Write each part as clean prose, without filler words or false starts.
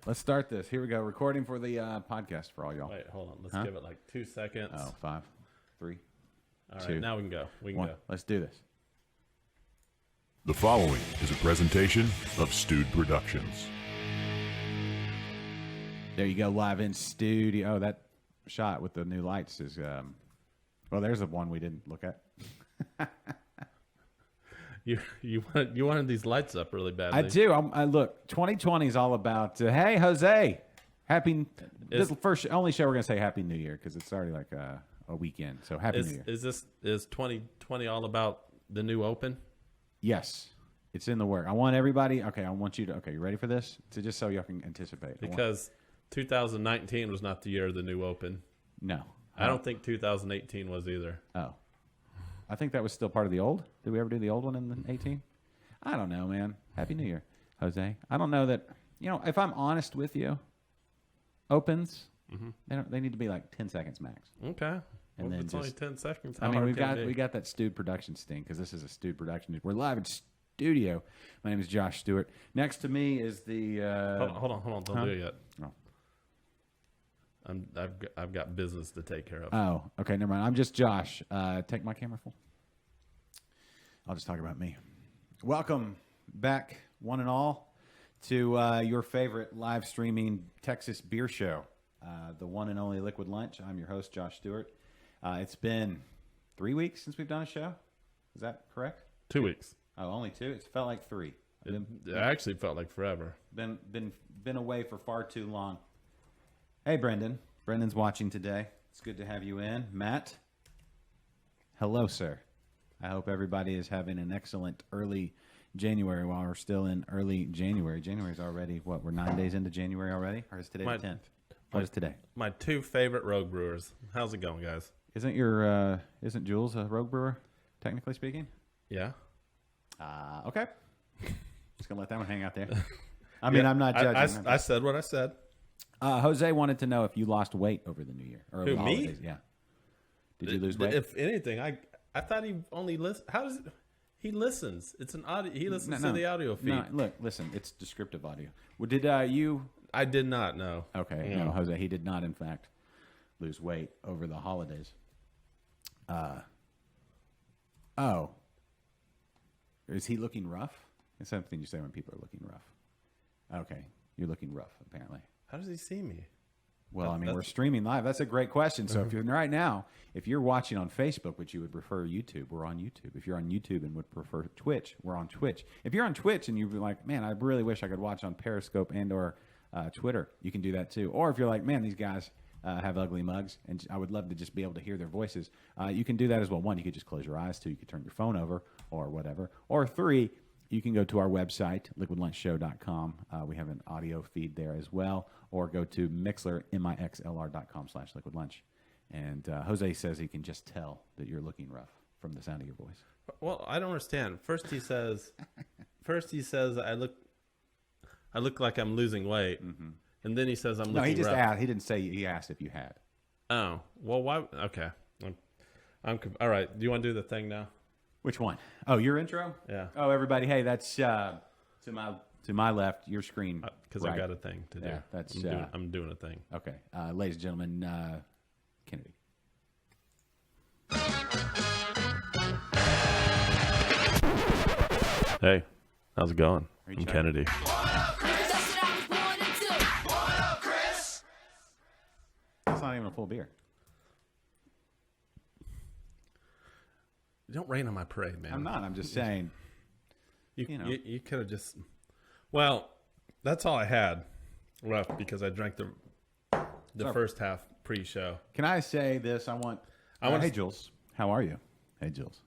Let's start this. Here we go. Recording for the podcast for all y'all. Wait, hold on. Let's give it like 2 seconds. Oh, 5, 3, All 2, right, now we can go. We can 1. go. Let's do this. The following is a presentation of Stewed Productions. There you go, live in studio. Oh, that shot with the new lights is, well, there's the one we didn't look at. You wanted these lights up really badly. I do. I look, 2020 is all about, hey, Jose, happy, this is the first, only show we're going to say Happy New Year because it's already like a weekend. So Happy New Year. Is 2020 all about the new Open? Yes, it's in the work. I want everybody, I want you to, you ready for this? So just so y'all can anticipate. Because 2019 was not the year of the new Open. No. I don't think 2018 was either. Oh. I think that was still part of the old. Did we ever do the old one in the 18? I don't know, man. Happy New Year, Jose. I don't know that, if I'm honest with you, Opens, they need to be like 10 seconds max. Okay. And then it's only just, 10 seconds. I mean, we got that Stewed Production sting because this is a Stewed Production. We're live in studio. My name is Josh Stewart. Next to me is the. Hold on. Don't do it yet. Oh. I've got business to take care of. Oh, okay, never mind. I'm just Josh. Take my camera full. I'll just talk about me. Welcome back, one and all, to your favorite live streaming Texas beer show, the one and only Liquid Lunch. I'm your host, Josh Stewart. It's been 3 weeks since we've done a show. Is that correct? 2 weeks. Oh, only 2? It felt like 3. It actually felt like forever. Been away for far too long. Hey, Brendan. Brendan's watching today. It's good to have you in. Matt. Hello, sir. I hope everybody is having an excellent early January while we're still in early January. January's already, what, we're 9 days into January already? Or is today the 10th? What is today? My 2 favorite Rogue Brewers. How's it going, guys? Isn't Jules a Rogue Brewer, technically speaking? Yeah. Okay. Just going to let that one hang out there. I mean, I'm not judging. I said what I said. Jose wanted to know if you lost weight over the New Year. Or over Who, the me? holidays. Yeah. Did you lose weight? If anything, I thought he only listens. How does it? He listens. It's an audio. He listens to the audio feed. No, look, listen. It's descriptive audio. Well, did you? I did not know. Okay, no, Jose. He did not, in fact, lose weight over the holidays. Oh. Is he looking rough? It's something you say when people are looking rough. Okay, you're looking rough, apparently. How does he see me? Well, I mean, we're streaming live. That's a great question. So if you're right now, if you're watching on Facebook, which you would prefer YouTube, we're on YouTube. If you're on YouTube and would prefer Twitch, we're on Twitch. If you're on Twitch and you're like, man, I really wish I could watch on Periscope and or Twitter, you can do that too. Or if you're like, man, these guys have ugly mugs and I would love to just be able to hear their voices, you can do that as well. 1, you could just close your eyes. 2, you could turn your phone over or whatever. Or 3, you can go to our website, liquidlunchshow.com. We have an audio feed there as well. Or go to Mixlr, mixlr.com/liquidlunch. And Jose says he can just tell that you're looking rough from the sound of your voice. Well, I don't understand. First he says I look like I'm losing weight, and then he says I'm looking rough. No, he just asked. He didn't say. He asked if you had. Oh, well, why? Okay, I'm all right. Do you want to do the thing now? Which one? Oh, your intro? Yeah. Oh, everybody. Hey, that's to my left. Your screen. Because right. I got a thing to do. Yeah, that's. I'm doing a thing. Okay, ladies and gentlemen, Kennedy. Hey, how's it going? you I'm checking? Kennedy. That's not even a full beer. Don't rain on my parade, man. I'm not. I'm just saying. You could have just. Well, that's all I had left because I drank the first half pre-show. Can I say this? I want. Hey, Jules. How are you? Hey, Jules.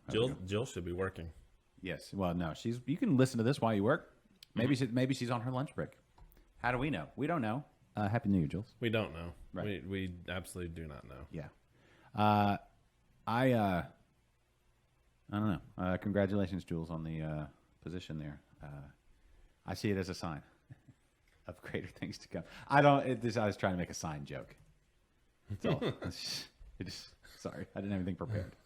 Jill should be working. Yes. Well, no. You can listen to this while you work. Maybe she's on her lunch break. How do we know? We don't know. Happy New Year, Jules. We don't know. Right. We absolutely do not know. Yeah. I don't know. Congratulations, Jules, on the position there. I see it as a sign of greater things to come. I was trying to make a sign joke. That's all. Sorry, I didn't have anything prepared.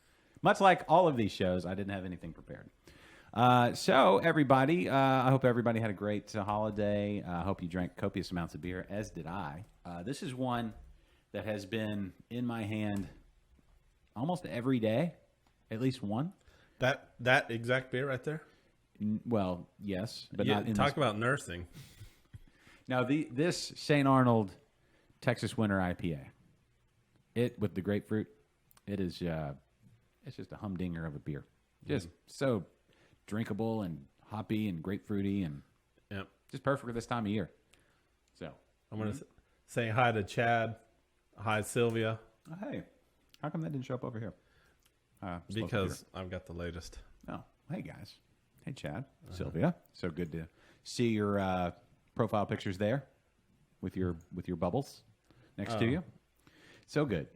Much like all of these shows, I didn't have anything prepared. So, everybody, I hope everybody had a great holiday. I hope you drank copious amounts of beer, as did I. This is one that has been in my hand almost every day, at least one. That exact beer right there? Well, yes, but Yeah, not in talk this. about nursing. Now, this St. Arnold Texas Winter IPA, it with the grapefruit, it is it's just a humdinger of a beer. Just so drinkable and hoppy and grapefruity and Yep. just perfect for this time of year. So, I'm going to say hi to Chad. Hi, Sylvia. oh, hey, how come that didn't show up over here? Because I've got the latest. Oh, hey guys, hey Chad, Sylvia. So good to see your profile pictures there with your bubbles next to you. So good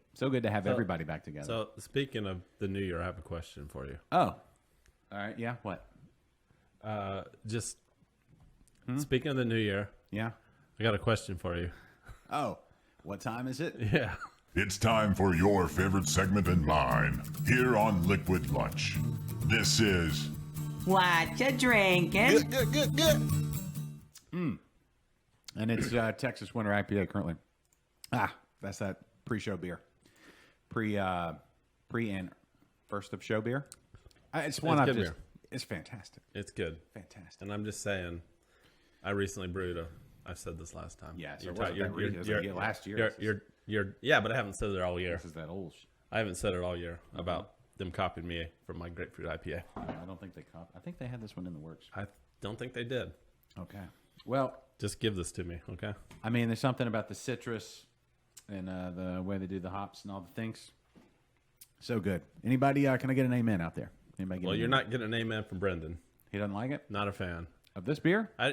to have everybody back together. So, speaking of the new year, I have a question for you. Oh, all right, yeah. What? Just speaking of the new year, Yeah. I got a question for you. Oh, what time is it? Yeah. It's time for your favorite segment and mine here on Liquid Lunch. This is What you drinking? And it's Texas Winter IPA currently. That's that pre-show beer, pre and first of show beer. It's one I've good just. beer. It's fantastic, It's good. fantastic. And I'm just saying, I recently brewed I said this last time. Yeah, so You're it wasn't you're- that recent. It was you're- like last year. yeah, but I haven't said it all year. This is that old. I haven't said it all year about them copying me from my grapefruit IPA. I don't think they I think they had this one in the works. I don't think they did. Okay. Well, Just give this to me, okay? I mean, there's something about the citrus and the way they do the hops and all the things. So good. Anybody? Can I get an amen out there? Anybody? Get Well, an you're amen? not getting an amen from Brendan. He doesn't like it Not a fan. of this beer. I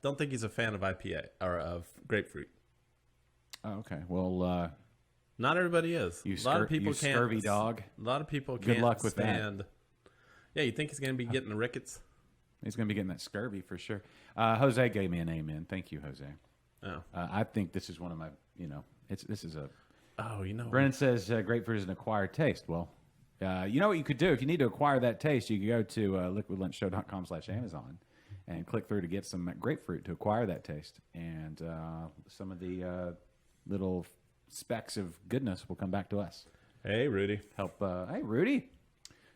don't think he's a fan of IPA or of grapefruit. Oh, okay. Well, Not everybody is. you a lot of people you can't. scurvy dog. A lot of people Good can't luck with that. stand. Yeah, you think he's going to be getting the rickets? He's going to be getting that scurvy for sure. Jose gave me an amen. Thank you, Jose. Oh, I think this is one of my. This is a. oh, you know. Brennan says grapefruit is an acquired taste. Well, you know what you could do if you need to acquire that taste. You could go to liquidlunchshow.com/Amazon and click through to get some grapefruit to acquire that taste, and some of the little specks of goodness will come back to us. Hey, Rudy. Help. Hey, Rudy.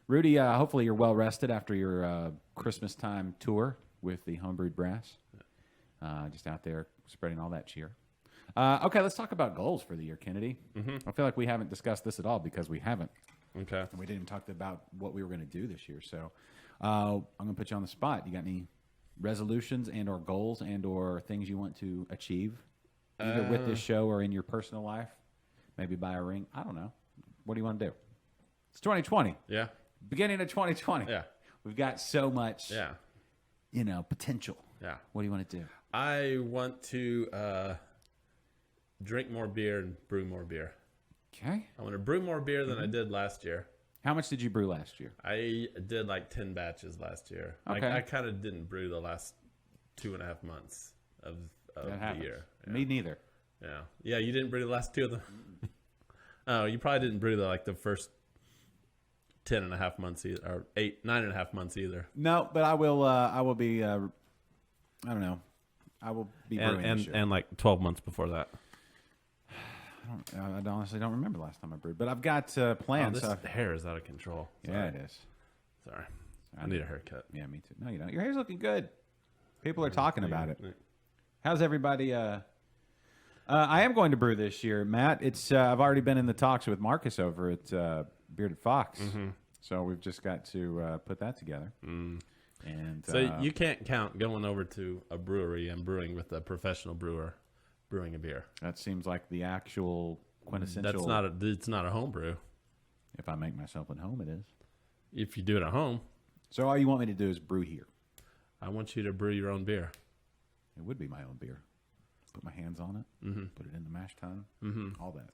Rudy, hopefully you're well rested after your Christmas time tour with the Homebrewed Brass. Just out there spreading all that cheer. Okay, let's talk about goals for the year, Kennedy. I feel like we haven't discussed this at all because we haven't. Okay. And we didn't even talk about what we were going to do this year. So I'm going to put you on the spot. You got any resolutions and or goals and or things you want to achieve either with this show or in your personal life? Maybe buy a ring. I don't know. What do you want to do? It's 2020. Yeah. Beginning of 2020. Yeah. We've got so much, Yeah. potential. Yeah. What do you want to do? I want to drink more beer and brew more beer. Okay. I want to brew more beer than I did last year. How much did you brew last year? I did like 10 batches last year. Okay. I kind of didn't brew the last 2.5 months of That the happens. year. Yeah. Me neither. Yeah. Yeah, you didn't brew the last 2 of them. Oh, you probably didn't brew the first 10.5 months either, or 9.5 months either. No, but I will. I will be. I don't know. I will be brewing this year. And like 12 months before that. I honestly don't remember the last time I brewed, but I've got Oh, plans. this hair is out of control. yeah, Sorry. it is. Sorry. I need a haircut. Yeah, me too. No, you don't. Your hair's looking good. People are talking about it. How's everybody? I am going to brew this year, Matt. It's I've already been in the talks with Marcus over at Bearded Fox, so we've just got to put that together. And So you can't count going over to a brewery and brewing with a professional brewer brewing a beer. that seems like the actual quintessential. It's not a home brew. If I make myself at home, it is. If you do it at home, So all you want me to do is brew here. I want you to brew your own beer. It would be my own beer. Put my hands on it. Put it in the mash tun. All that.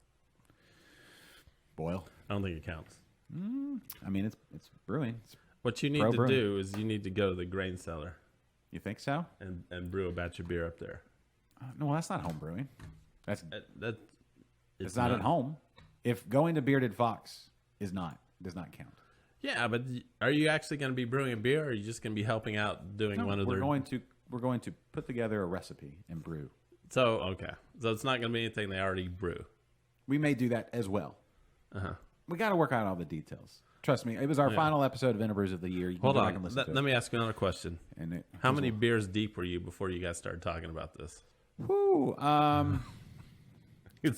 Boil. I don't think it counts. I mean, it's brewing. What you need Pro to brewing. do is you need to go to the grain cellar You think so? and brew a batch of beer up there. No, that's not home brewing. That's It's not at home. If going to Bearded Fox does not count. Yeah, but are you actually going to be brewing a beer, or are you just going to be helping out doing No, one of their? We're going to put together a recipe and brew. So okay, so it's not going to be anything they already brew. We may do that as well. Uh-huh. We got to work out all the details. Trust me, it was our final episode of Interbrews of the year. You can Hold go back on, and listen to let it. me ask you another question. And How many beers deep were you before you guys started talking about this? Whew,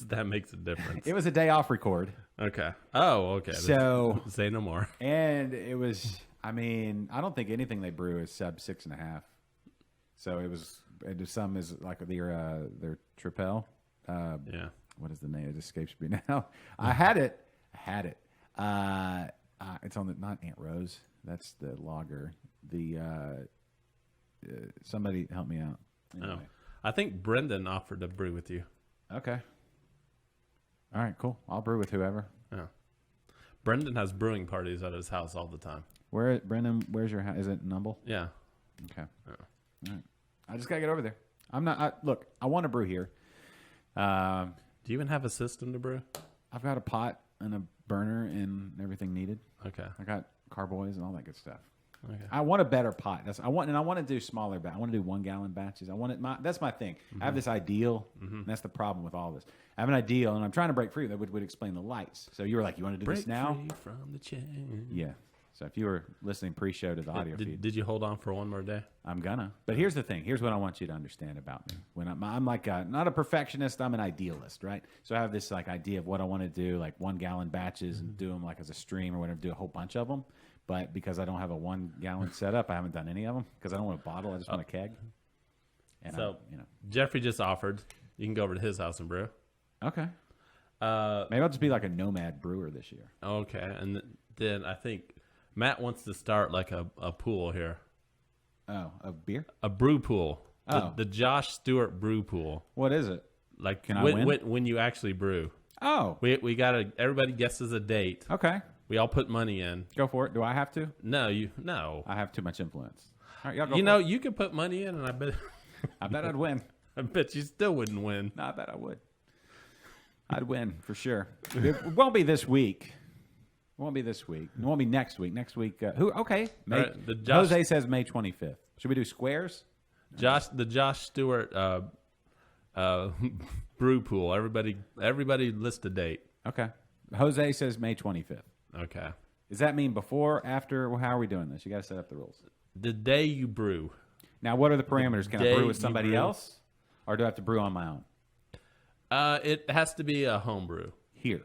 That makes a difference. it was a day off record. Okay. Oh, okay. So Say no more. and it was. I mean, I don't think anything they brew is sub 6.5. So it was. Some is like their Tripel. Yeah. What is the name? It escapes me now. I had it. It's on the not Aunt Rose. That's the lager. The somebody help me out. Anyway. Oh. I think Brendan offered to brew with you. Okay. All right, cool. I'll brew with whoever. Yeah. Brendan has brewing parties at his house all the time. Brendan? Where's your house? Is it Numble? Yeah. Okay. All right. I just gotta get over there. Look, I want to brew here. Do you even have a system to brew? I've got a pot and a burner and everything needed. Okay. I got carboys and all that good stuff. Okay. I want a better pot. I want to do smaller batches. I want to do 1 gallon batches. That's my thing. I have this ideal, and that's the problem with all this. I have an ideal, and I'm trying to break free. That would explain the lights. So you were like, you want to do this now? Free from the chain. Yeah. So if you were listening pre-show to the audio feed, Did you hold on for one more day? I'm gonna. But here's the thing. Here's what I want you to understand about me. When I'm like not a perfectionist. I'm an idealist, right? So I have this like idea of what I want to do, like 1 gallon batches, and do them like as a stream or whatever. Do a whole bunch of them. But because I don't have a 1 gallon setup, I haven't done any of them because I don't want a bottle. I just want a keg. And So, you know. Jeffrey just offered. You can go over to his house and brew. Okay. Maybe I'll just be like a nomad brewer this year. Okay. And then I think Matt wants to start like a pool here. Oh, a beer? A brew pool. Oh. The Josh Stewart brew pool. What is it? Like Can I win? when you actually brew. Oh. We got everybody guesses a date. Okay. We all put money in. Go for it. Do I have to? No. I have too much influence. All right, y'all go You for know, it. you could put money in, and I bet I'd win. I bet you still wouldn't win. No, I bet I would. I'd win for sure. It won't be this week. It won't be this week. It won't be next week. Next week, who? Okay. May, All right, Jose says May 25th. Should we do squares? The Josh Stewart brew pool. Everybody list a date. Okay. Jose says May 25th. Okay. Does that mean before, after? Well, how are we doing this? You got to set up the rules. The day you brew. Now, what are the parameters? Can I day brew with you somebody brew. else, or do I have to brew on my own? It has to be a home brew. Here.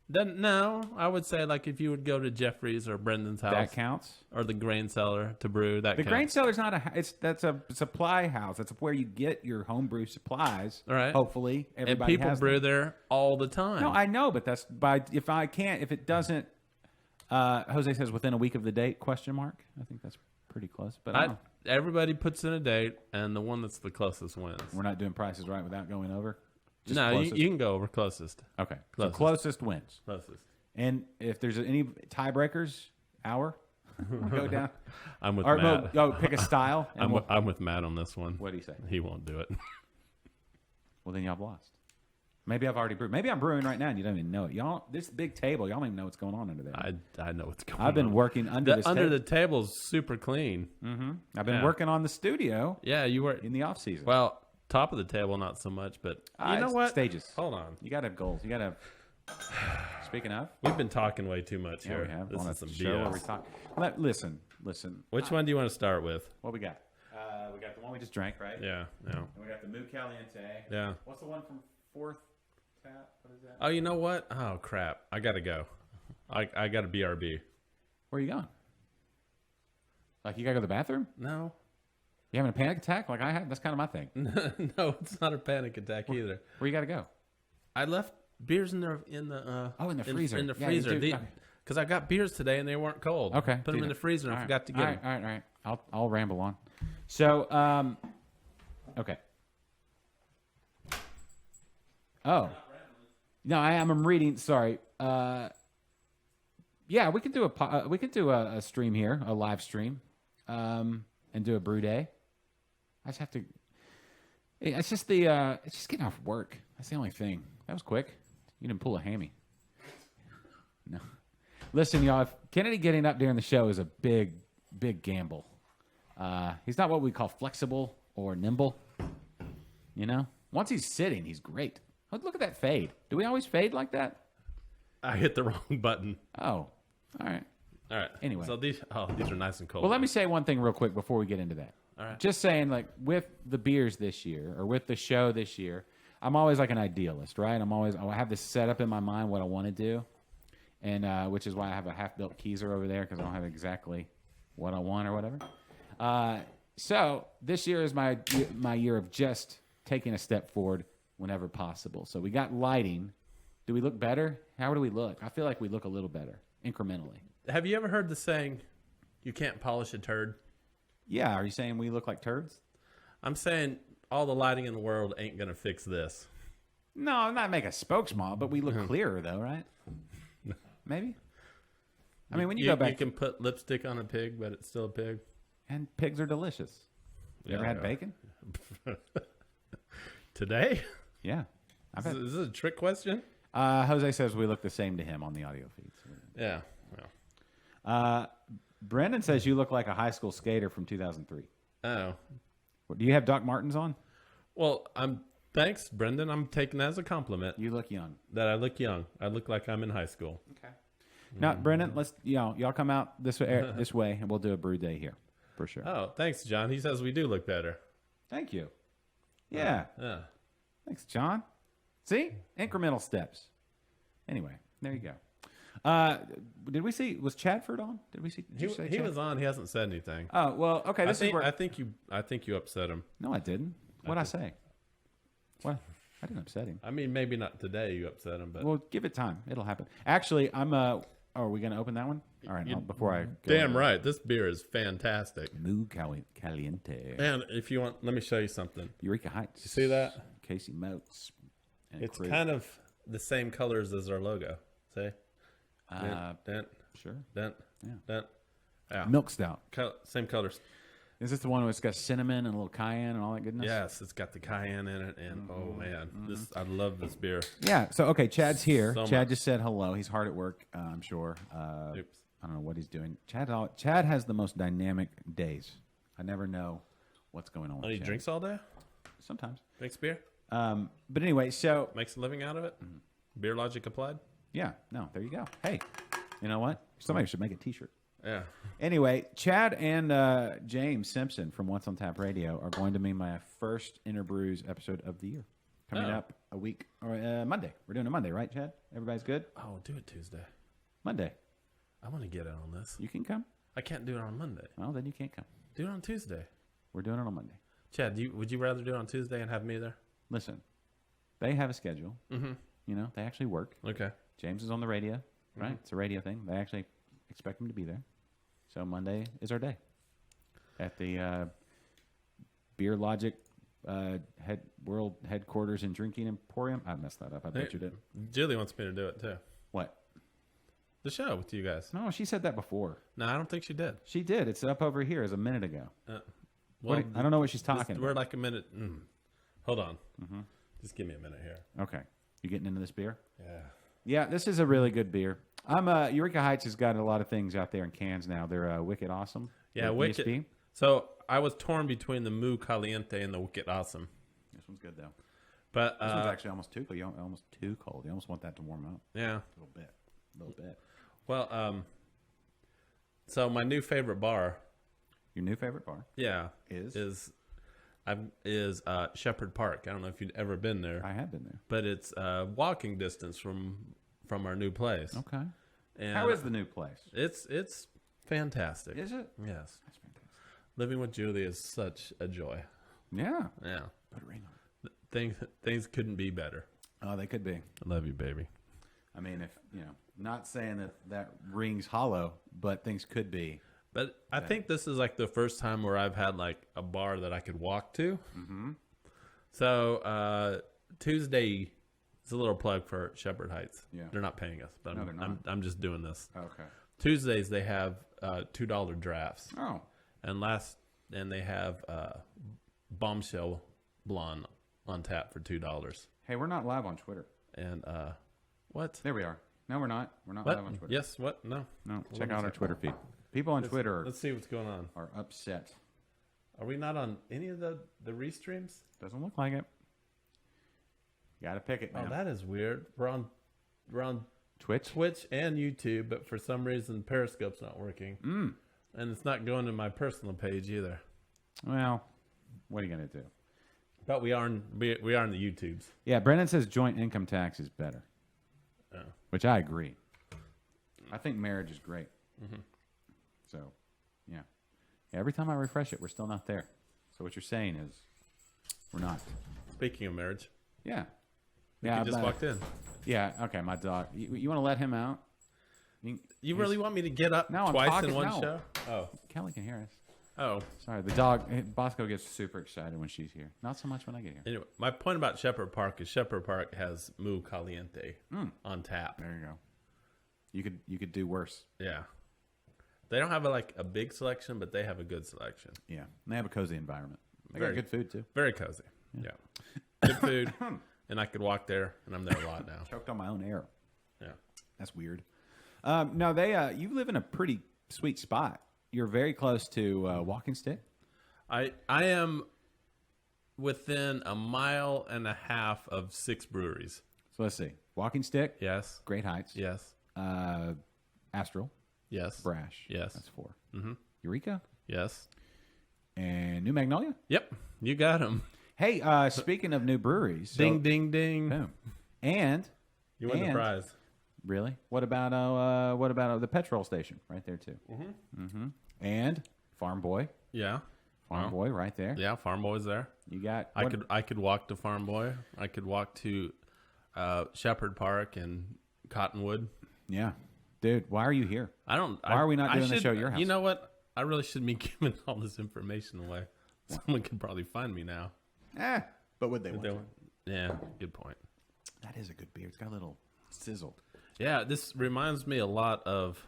Then no, I would say like if you would go to Jeffrey's or Brendan's house, That counts. or the grain cellar to brew. That The counts. grain cellar's not that's a supply house. That's where you get your homebrew supplies. All right. Hopefully, and everybody people has brew them. there all the time. No, I know, but that's by if it doesn't. Jose says within a week of the date? Question mark. I think that's pretty close. But I don't know. Everybody puts in a date, and the one that's the closest wins. We're not doing prices right without going over. Just No, you closest? can go over closest. Okay. Closest. So closest wins. Closest. And if there's any tiebreakers, hour, we'll go down. I'm with Or Matt. go pick a style. And I'm with Matt on this one. what do you say? He won't do it. Well, then y'all have lost. Maybe I've already brewed. Maybe I'm brewing right now and you don't even know it. Y'all, this big table, y'all don't even know what's going on under there. I know what's going on. I've been working under this under table. the table's super clean. I've been Yeah. working on the studio Yeah, you were. in the off season. Well, top of the table, not so much, but you know it's what? Stages. Hold on. You got to have goals. You got to have. Speaking of, We've been talking way too much yeah, here. we have. This on is a some show where we BS. talk. Listen. Which one do you want to start with? What we got? We got the one we just drank, right? Yeah, no. And we got the Mu Caliente. Yeah. What's the one from Fourth Tap? What is that? Oh, you know what? Oh, crap. I got to go. I got a BRB. Where are you going? Like you got to go to the bathroom? No. You having a panic attack like I had? That's kind of my thing. No, it's not a panic attack either. Where you got to go? I left beers in the in the freezer. In the Yeah, you freezer. do. Because I got beers today and they weren't cold. Okay. Put them in the freezer and I forgot to get them. All right. I'll ramble on. So, okay. Oh. No, I'm reading. Sorry. Yeah, we could do a stream here, a live stream, and do a brew day. I just have to. It's just getting off work. That's the only thing. That was quick. You didn't pull a hammy. No. Listen, y'all. Kennedy getting up during the show is a big gamble. He's not what we call flexible or nimble. You know, once he's sitting, he's great. Look at that fade. Do we always fade like that? I hit the wrong button. Oh, all right. All right. Anyway. So these are nice and cold. Well, let me say one thing real quick before we get into that. All right. Just saying, like, with the beers this year or with the show this year, I'm always like an idealist, right? I have this set up in my mind what I want to do, and which is why I have a half-built Keezer over there because I don't have exactly what I want or whatever. So this year is my year of just taking a step forward whenever possible. So we got lighting. Do we look better? How do we look? I feel like we look a little better incrementally. Have you ever heard the saying, "You can't polish a turd"? Yeah. Are you saying we look like turds? I'm saying all the lighting in the world ain't gonna fix this. No, I'm not making a spokesman, but we look clearer though, right? Maybe. I mean, when you go back, you can put lipstick on a pig, but it's still a pig. and pigs are delicious. You ever had bacon? Today? Yeah. I've had, Is this a trick question? Jose says we look the same to him on the audio feeds. Yeah. Well. Brendan says you look like a high school skater from 2003. Oh. Do you have Doc Martens on? Well, thanks, Brendan. I'm taking that as a compliment You look young. that I look young. I look like I'm in high school. Okay. Now, Brendan, let's y'all come out this way, and we'll do a brew day here for sure. Oh, thanks, John. He says we do look better. Thank you. Yeah. Yeah. Thanks, John. See? Incremental steps. Anyway, there you go. Did we see, was Chadford on? Did we see? Did you say He Chad? was on. He hasn't said anything. Oh, well, okay. I This is where. think you upset him. No, I didn't. What'd I say? What? I didn't upset him. I mean, maybe not today you upset him, but Well, give it time. It'll happen. Actually, are we going to open that one? All right, before I go. damn right. This beer is fantastic. Muy caliente. And if you want, let me show you something. Eureka Heights. You see that? Casey Moats. And It's Chris. kind of the same colors as our logo. See? Dent, Sure. dent, dent. Yeah. Milk Stout. Same colors. Is this the one where it's got cinnamon and a little cayenne and all that goodness? Yes, it's got the cayenne in it, and oh man, I love this beer. Yeah. So, okay, Chad's here. So Chad much. just said hello. He's hard at work, I'm sure. Oops. I don't know what he's doing. Chad has the most dynamic days. I never know what's going on with Oh, he Chad. drinks all day? Sometimes. Drinks beer? But anyway, so Makes a living out of it? Beer logic applied? yeah, no, there you go. Hey, you know what? Somebody should make a T-shirt. Yeah. Anyway, Chad and James Simpson from Once on Tap Radio are going to be my first Interbrews episode of the year. Coming up a week, or Monday. We're doing a Monday, right, Chad? Everybody's good? Oh, do it Tuesday. Monday. I want to get in on this. You can come? I can't do it on Monday. Well, then you can't come. Do it on Tuesday. We're doing it on Monday. Chad, would you rather do it on Tuesday and have me there? Listen, they have a schedule. Mm-hmm. You know, they actually work. Okay. James is on the radio, right? It's a radio thing. They actually expect him to be there. So Monday is our day at the Beer Logic World Headquarters and Drinking Emporium. I messed that up. I butchered it. Julie wants me to do it too. What? The show with you guys. No, she said that before. No, I don't think she did. She did. It's up over here as a minute ago. Well, I don't know what she's talking we're about. like a minute. Hold on. Just give me a minute here. Okay. You getting into this beer? Yeah. Yeah, this is a really good beer. Eureka Heights has got a lot of things out there in cans now. They're Wicked Awesome. Yeah, with Wicked. ESP. So I was torn between the Muy Caliente and the Wicked Awesome. This one's good though. But This one's actually almost too cold. Almost too cold. You almost want that to warm up yeah. a little bit. A little bit. Well, so my new favorite bar, Your new favorite bar yeah, is Shepherd Park. I don't know if you've ever been there, I have been there. but it's walking distance from our new place. Okay. And How is the new place? It's fantastic. Is it? Yes. That's fantastic. Living with Julie is such a joy. Yeah. Yeah. Put a ring on Things couldn't be better. it. Oh, they could be. I love you, baby. I mean, if not saying that rings hollow, but things could be. But I think this is like the first time where I've had like a bar that I could walk to. Mm-hmm. So Tuesday is a little plug for Shepherd Heights. Yeah. They're not paying us, but No, they're not. I'm just doing this. Okay. Tuesdays they have $2 drafts, Oh. and they have Bombshell Blonde on tap for $2. Hey, we're not live on Twitter. And what? There we are. No, we're not. We're not What? live on Twitter. Yes. What? No. No, check out our Twitter feed. People on Twitter Let's see what's going on. are upset. Are we not on any of the restreams? Doesn't look like it. Got to pick it, man. Oh, that is weird. We're on Twitch? Twitch and YouTube, but for some reason Periscope's not working. And it's not going to my personal page either. Well, what are you going to do? But we are in the YouTubes. Yeah, Brennan says joint income tax is better, Oh. which I agree. I think marriage is great. So, yeah. Every time I refresh it, we're still not there. So what you're saying is we're not. Speaking of marriage, Yeah. you Yeah. just walked in. Yeah. Okay. My dog. You want to let him out? You really want me to get up No, I'm twice talking- in one no. show? Oh. Kelly can hear us. Oh. Sorry. The dog, Bosco gets super excited when she's here. Not so much when I get here. Anyway, my point about Shepherd Park is Shepherd Park has Mu Caliente on tap. There you go. You could do worse. Yeah. They don't have a big selection, but they have a good selection. Yeah. And they have a cozy environment. They Very- got good food too. Very cozy. Yeah. Good food. And I could walk there, and I'm there a lot now. Choked on my own air. Yeah. That's weird. No, you live in a pretty sweet spot. You're very close to Walking Stick. I am within a mile and a half of 6 breweries. So let's see. Walking Stick, Yes. Great Heights, Yes. Astral, Yes. Brash. Yes. That's 4. Mm-hmm. Eureka Yes. and New Magnolia. Yep. You got them. Hey, speaking of new breweries, so, Ding, ding, ding. boom. And You win the and- prize. really, what about the petrol station right there too? Mm-hmm. And Farm Boy, Yeah. Farm Boy right there. Yeah. Farm Boy's there. You got I could walk to Farm Boy. I could walk to Shepherd Park and Cottonwood. Yeah, dude. Why are you here? I don't. Why are we not doing the show at your house? You know what? I really shouldn't be giving all this information away. Someone could probably find me now. But would they want to? Yeah, good point. That is a good beer. It's got a little sizzle. Yeah, this reminds me a lot of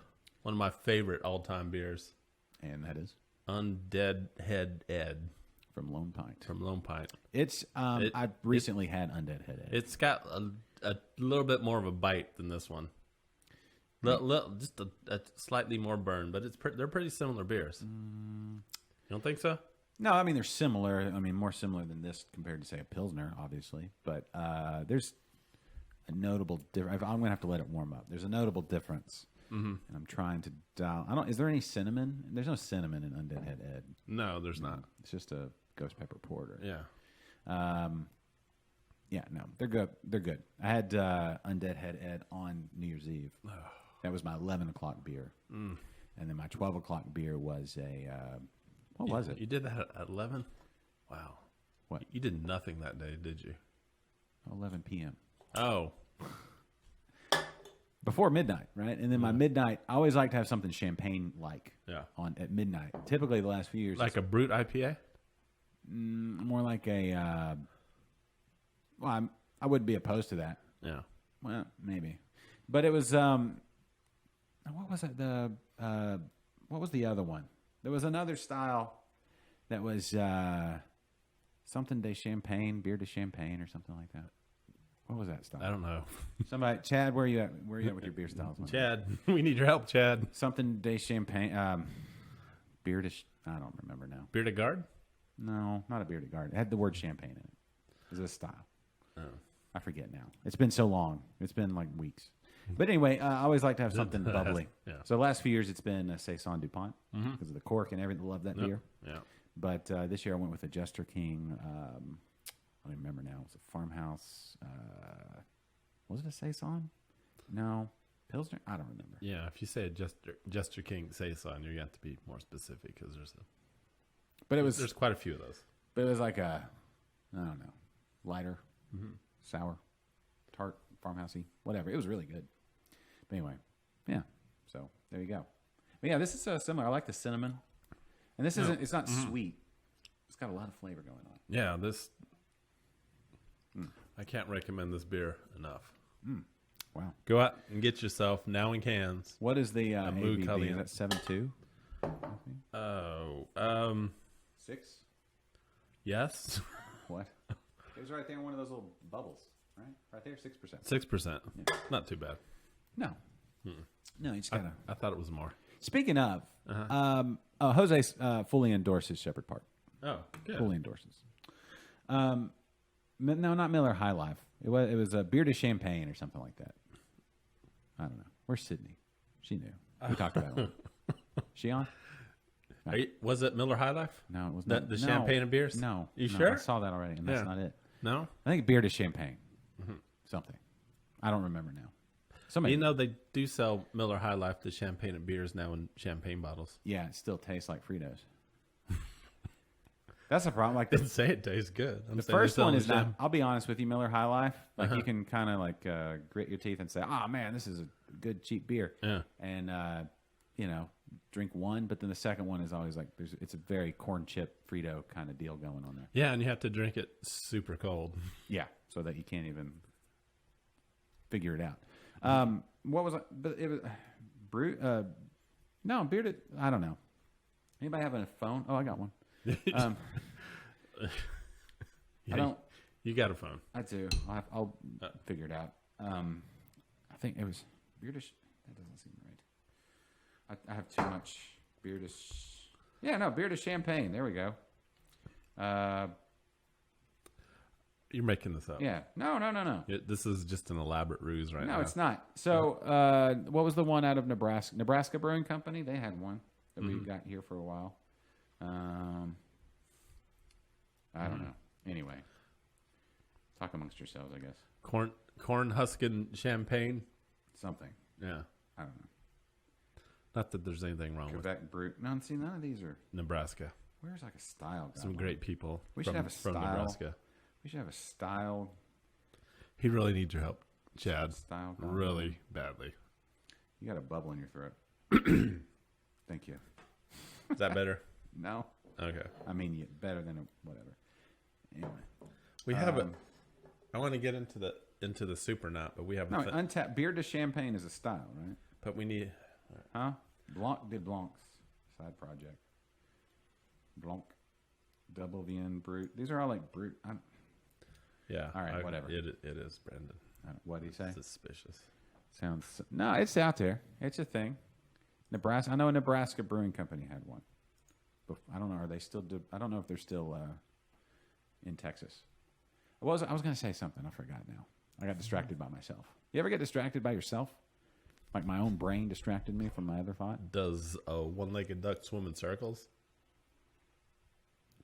one of my favorite all-time beers, And that is Undead Head Ed from Lone Pint. from Lone Pint. It's I recently had Undead Head. It's got a little bit more of a bite than this one. Just a slightly more burn, but they're pretty similar beers. You don't think so? No, I mean they're similar. I mean more similar than this compared to say a Pilsner, obviously. But there's a notable difference. I'm gonna have to let it warm up. There's a notable difference, and I'm trying to dial. Is there any cinnamon? There's no cinnamon in Undead Head Ed. No, there's not. It's just a ghost pepper porter. Yeah. Yeah, no, they're good. They're good. I had Undead Head Ed on New Year's Eve. That was my 11 o'clock beer, and then my 12 o'clock beer was a what was it? You did that at 11? Wow. What? You did nothing that day, did you? 11 p.m. Oh. before midnight, right? And then my midnight, I always like to have something champagne like Yeah. on at midnight. Typically, the last few years, Like a brute IPA? more like a. Well, I would be opposed to that. Yeah. Well, maybe, but it was what was it? What was the other one? There was another style that was something de champagne, beer de champagne, or something like that. What was that style? I don't know. Somebody, Chad, where are you at? Where are you at with your beer styles? Chad, we need your help, Chad. Something de champagne, beer de. I don't remember now. Beer de Garde? No, not a beer de garden. It had the word champagne in it. It was a style. Oh. I forget now. It's been so long. It's been like weeks. But anyway, I always like to have something bubbly. Yeah. So the last few years, it's been a Saison DuPont because of the cork and everything. Love that beer. Yeah. But this year I went with a Jester King. I don't even remember now. It was a Farmhouse. Was it a Saison? No. Pilsner? I don't remember. Yeah, if you say Jester King Saison, you have to be more specific because But it was there's quite a few of those. But it was like a, I don't know, lighter, sour, tart, farmhousey, whatever. It was really good. But anyway, yeah. So there you go. But yeah, this is similar. I like the cinnamon, and this isn't. It's not sweet. It's got a lot of flavor going on. Yeah, this. I can't recommend this beer enough. Wow. Go out and get yourself now in cans. What is the Mu ABV? Is Caliente. that 7.2? Oh, 6? yes, What? It was right there in one of those little bubbles, right? Right there, 6%. 6%. Not too bad. No. No, you just gotta. I thought it was more. Speaking of, Jose fully endorses Shepherd Park. Oh, good. Fully endorses. No, not Miller High Life. It was a beer de champagne or something like that. I don't know. Where's Sydney? She knew. We talked about it. She on? Was it Miller High Life? No, it was The not. champagne and beers? No. You no, sure? I saw that already, and that's Yeah. not it. No? I think beer de champagne. Something. I don't remember now. Somebody. You know, they do sell Miller High Life, the champagne and beers now in champagne bottles. Yeah, it still tastes like Fritos. That's the problem. Like Didn't say it tastes good. the first one is not. I'll be honest with you, Miller High Life. Like you can kind of like grit your teeth and say, "Oh man, this is a good cheap beer." Yeah. And drink one, but then the second one is always like it's a very corn chip Frito kind of deal going on there. Yeah, and you have to drink it super cold. Yeah, so that you can't even figure it out. What was it? But it was brute. No, bearded. I don't know. Anybody have a phone? Oh, I got one. Yeah, I don't. You got a phone. I do. I'll figure it out. I think it was beardish. That doesn't seem right. I have too much beardish. Yeah, no, beardish champagne. There we go. You're making this up. Yeah. No. This is just an elaborate ruse right now. No, it's not. So, what was the one out of Nebraska? Nebraska Brewing Company. They had one that we got here for a while. I don't know. Anyway, talk amongst yourselves, I guess. Corn husking champagne. Something. Yeah. I don't know. Not that there's anything wrong with Quebec Brew. No, see, none of these are. Nebraska. Where's like a style guy? Some great people. We should have a from style. Nebraska. We should have a style. He really needs your help, Chad. Style guy. Really badly. You got a bubble in your throat. Thank you. Is that better? No. Okay. I mean, better than whatever. Anyway. We have a. I want to get into the super nut, but we have No, untapped beer de champagne is a style, right? but we need. Huh? Blanc de Blanc's side project. Blanc, Double Vien, Brut. These are all like Brut. Yeah. All right, whatever. It is, Brandon. What do you say? Suspicious. Sounds no. It's out there. It's a thing. Nebraska. I know a Nebraska Brewing Company had one. But I don't know. Are they still? I don't know if they're still in Texas. I was going to say something. I forgot now. I got distracted by myself. You ever get distracted by yourself? Like my own brain distracted me from my other thought? Does a one-legged duck swim in circles?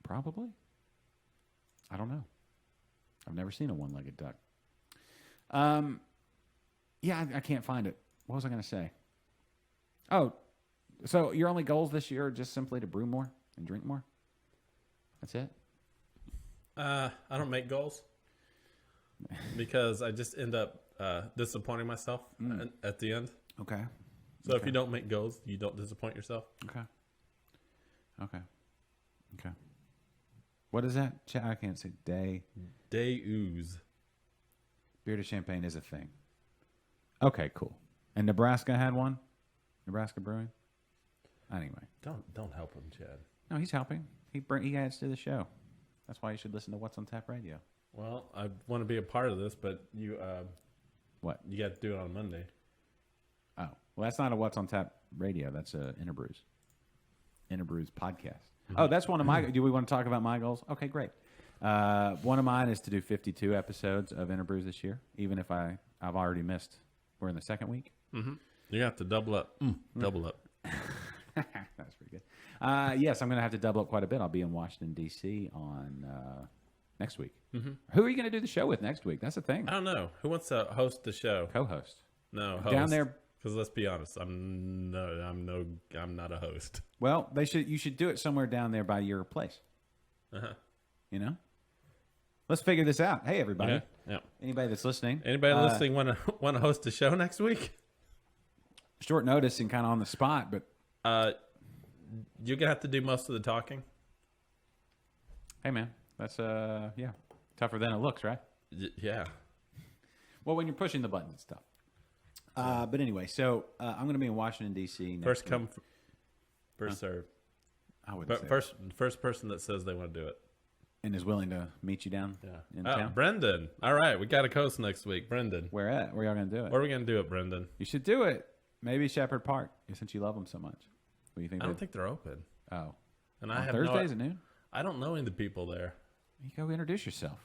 Probably. I don't know. I've never seen a one-legged duck. Yeah, I can't find it. What was I going to say? Oh, so your only goals this year are just simply to brew more and drink more? That's it? I don't make goals because I just end up disappointing myself at the end. Okay. So if you don't make goals, you don't disappoint yourself. Okay. What is that? I can't say. Day ooze. Beer de champagne is a thing. Okay, cool. And Nebraska had one? Nebraska Brewing? Anyway. Don't help him, Chad. No, he's helping. He adds to the show. That's why you should listen to What's on Tap Radio. Well, I want to be a part of this, but you What? you got to do it on Monday. Oh, well, that's not a What's on Tap Radio. That's a Interbrews podcast. Oh, that's one of my. Do we want to talk about my goals? Okay, great. One of mine is to do 52 episodes of Interbrews this year, even if I've already missed. We're in the second week. Mm-hmm. You have to double up. Double up. That's pretty good. Yes, I'm going to have to double up quite a bit. I'll be in Washington, D.C. on next week. Mm-hmm. Who are you going to do the show with next week? That's the thing. I don't know. Who wants to host the show? Co-host. No, host. Down there. Because let's be honest, I'm not a host. Well, you should do it somewhere down there by your place. Uh-huh. You know? Let's figure this out. Hey, everybody. Okay. Yeah. Anybody that's listening. Anybody listening want to host a show next week? Short notice and kind of on the spot, but you're gonna have to do most of the talking. hey, man, that's tougher than it looks, right? Yeah. Well, when you're pushing the buttons, it's tough. But anyway, so I'm going to be in Washington D.C. next First week. come, first serve. I wouldn't But say first person that says they want to do it. And is willing to meet you down in Oh, town. Brendan. All right, we got a coast next week. Brendan. Where at? Where y'all gonna do it? Where are we going to do it, Brendan? You should do it. Maybe Shepherd Park, since you love them so much. What do you think? I don't think they're open. Oh, And on I have Thursdays at noon. I don't know any of the people there. You go introduce yourself.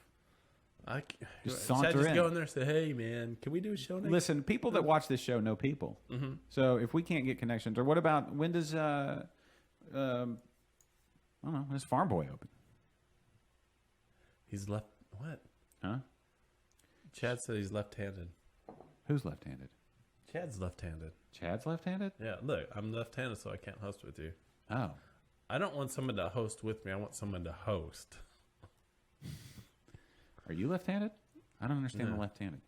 Just saunter just in. go in there and say, hey, man, can we do a show next? Listen, people that watch this show know people. Mm-hmm. So if we can't get connections, or what about when does I don't know, when does Farm Boy open? He's left. What? Huh? Chad said he's left-handed. Who's left-handed? Chad's left-handed. Chad's left-handed? Yeah, look, I'm left-handed, so I can't host with you. Oh. I don't want someone to host with me. I want someone to host. Are you left-handed? I don't understand No. the left-handed.